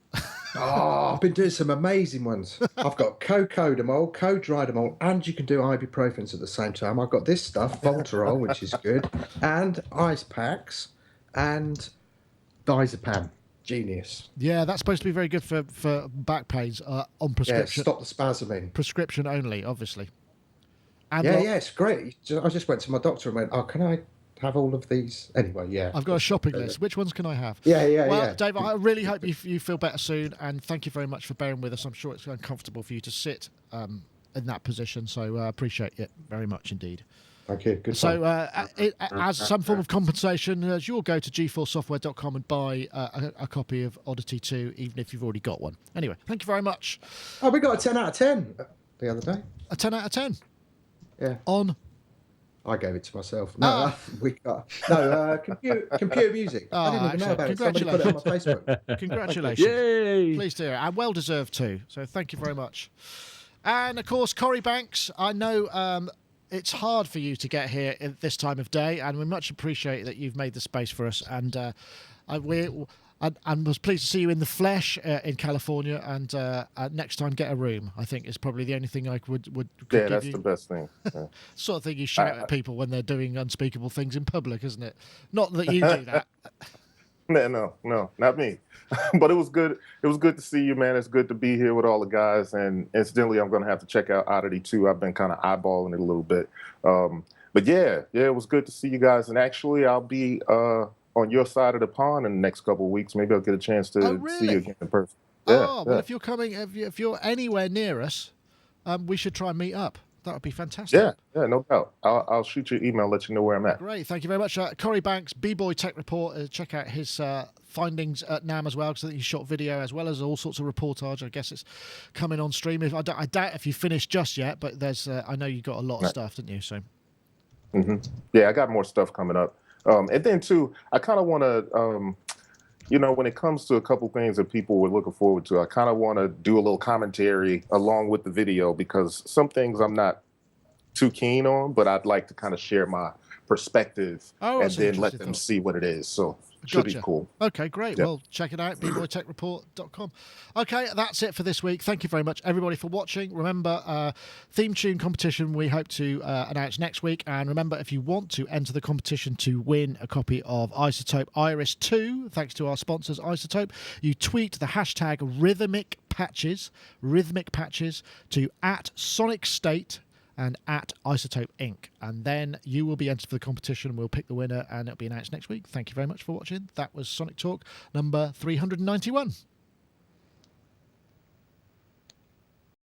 Oh, I've been doing some amazing ones. I've got co-codamol, co-dridamol, and you can do ibuprofens at the same time. I've got this stuff, Voltarol, which is good, and ice packs, and diazepam. Genius. Yeah, that's supposed to be very good for back pains on prescription. Yeah, stop the spasming. Prescription only, obviously. And yeah, it's great. I just went to my doctor and went, "Oh, can I have all of these?" Anyway, yeah. I've got a shopping list. Which ones can I have? Yeah. Well, Dave, I really hope you feel better soon, and thank you very much for bearing with us. I'm sure it's uncomfortable for you to sit in that position, so I appreciate it very much indeed. Okay, good. So, as some form of compensation, you'll go to g4software.com and buy a copy of Odyssey 2, even if you've already got one. Anyway, thank you very much. Oh, we got a 10 out of 10 the other day. A 10 out of 10? Yeah. On? I gave it to myself. No, we got computer music. I didn't even know about it. Somebody put it on my Facebook. Congratulations. Yay! Please do. And well deserved too. So thank you very much. And of course, Corry Banks, I know it's hard for you to get here at this time of day, and we much appreciate that you've made the space for us. And and was pleased to see you in the flesh in California. And next time, get a room. I think is probably the only thing I could Yeah, give that's you. the best thing. Yeah. Sort of thing you shout at people when they're doing unspeakable things in public, isn't it? Not that you do that. No, not me. But it was good. It was good to see you, man. It's good to be here with all the guys. And incidentally, I'm going to have to check out Oddity 2. I've been kind of eyeballing it a little bit. But yeah, it was good to see you guys. And actually, I'll be on your side of the pond in the next couple of weeks. Maybe I'll get a chance to see you again in person. Yeah, well, if you're coming, if you're anywhere near us, we should try and meet up. That would be fantastic. Yeah, no doubt. I'll shoot you an email, let you know where I'm at. Great, thank you very much. Corry Banks, B-Boy Tech Report. Check out his findings at NAMM as well, because I think he shot video as well as all sorts of reportage. I guess it's coming on stream. I doubt if you finished just yet, but there's. I know you got a lot of stuff, didn't you? So. Yeah, I got more stuff coming up. And then too, I kind of want to. When it comes to a couple things that people were looking forward to, I kind of want to do a little commentary along with the video, because some things I'm not too keen on, but I'd like to kind of share my perspective and then let them see what it is. So it should be cool. Okay, great. Yep. Well, check it out, bboytechreport.com. Okay, that's it for this week. Thank you very much, everybody, for watching. Remember, theme tune competition we hope to announce next week. And remember, if you want to enter the competition to win a copy of iZotope Iris 2, thanks to our sponsors, iZotope, you tweet the hashtag rhythmic patches to @SonicState and @iZotope Inc. And then you will be entered for the competition. We'll pick the winner and it'll be announced next week. Thank you very much for watching. That was Sonic Talk number 391.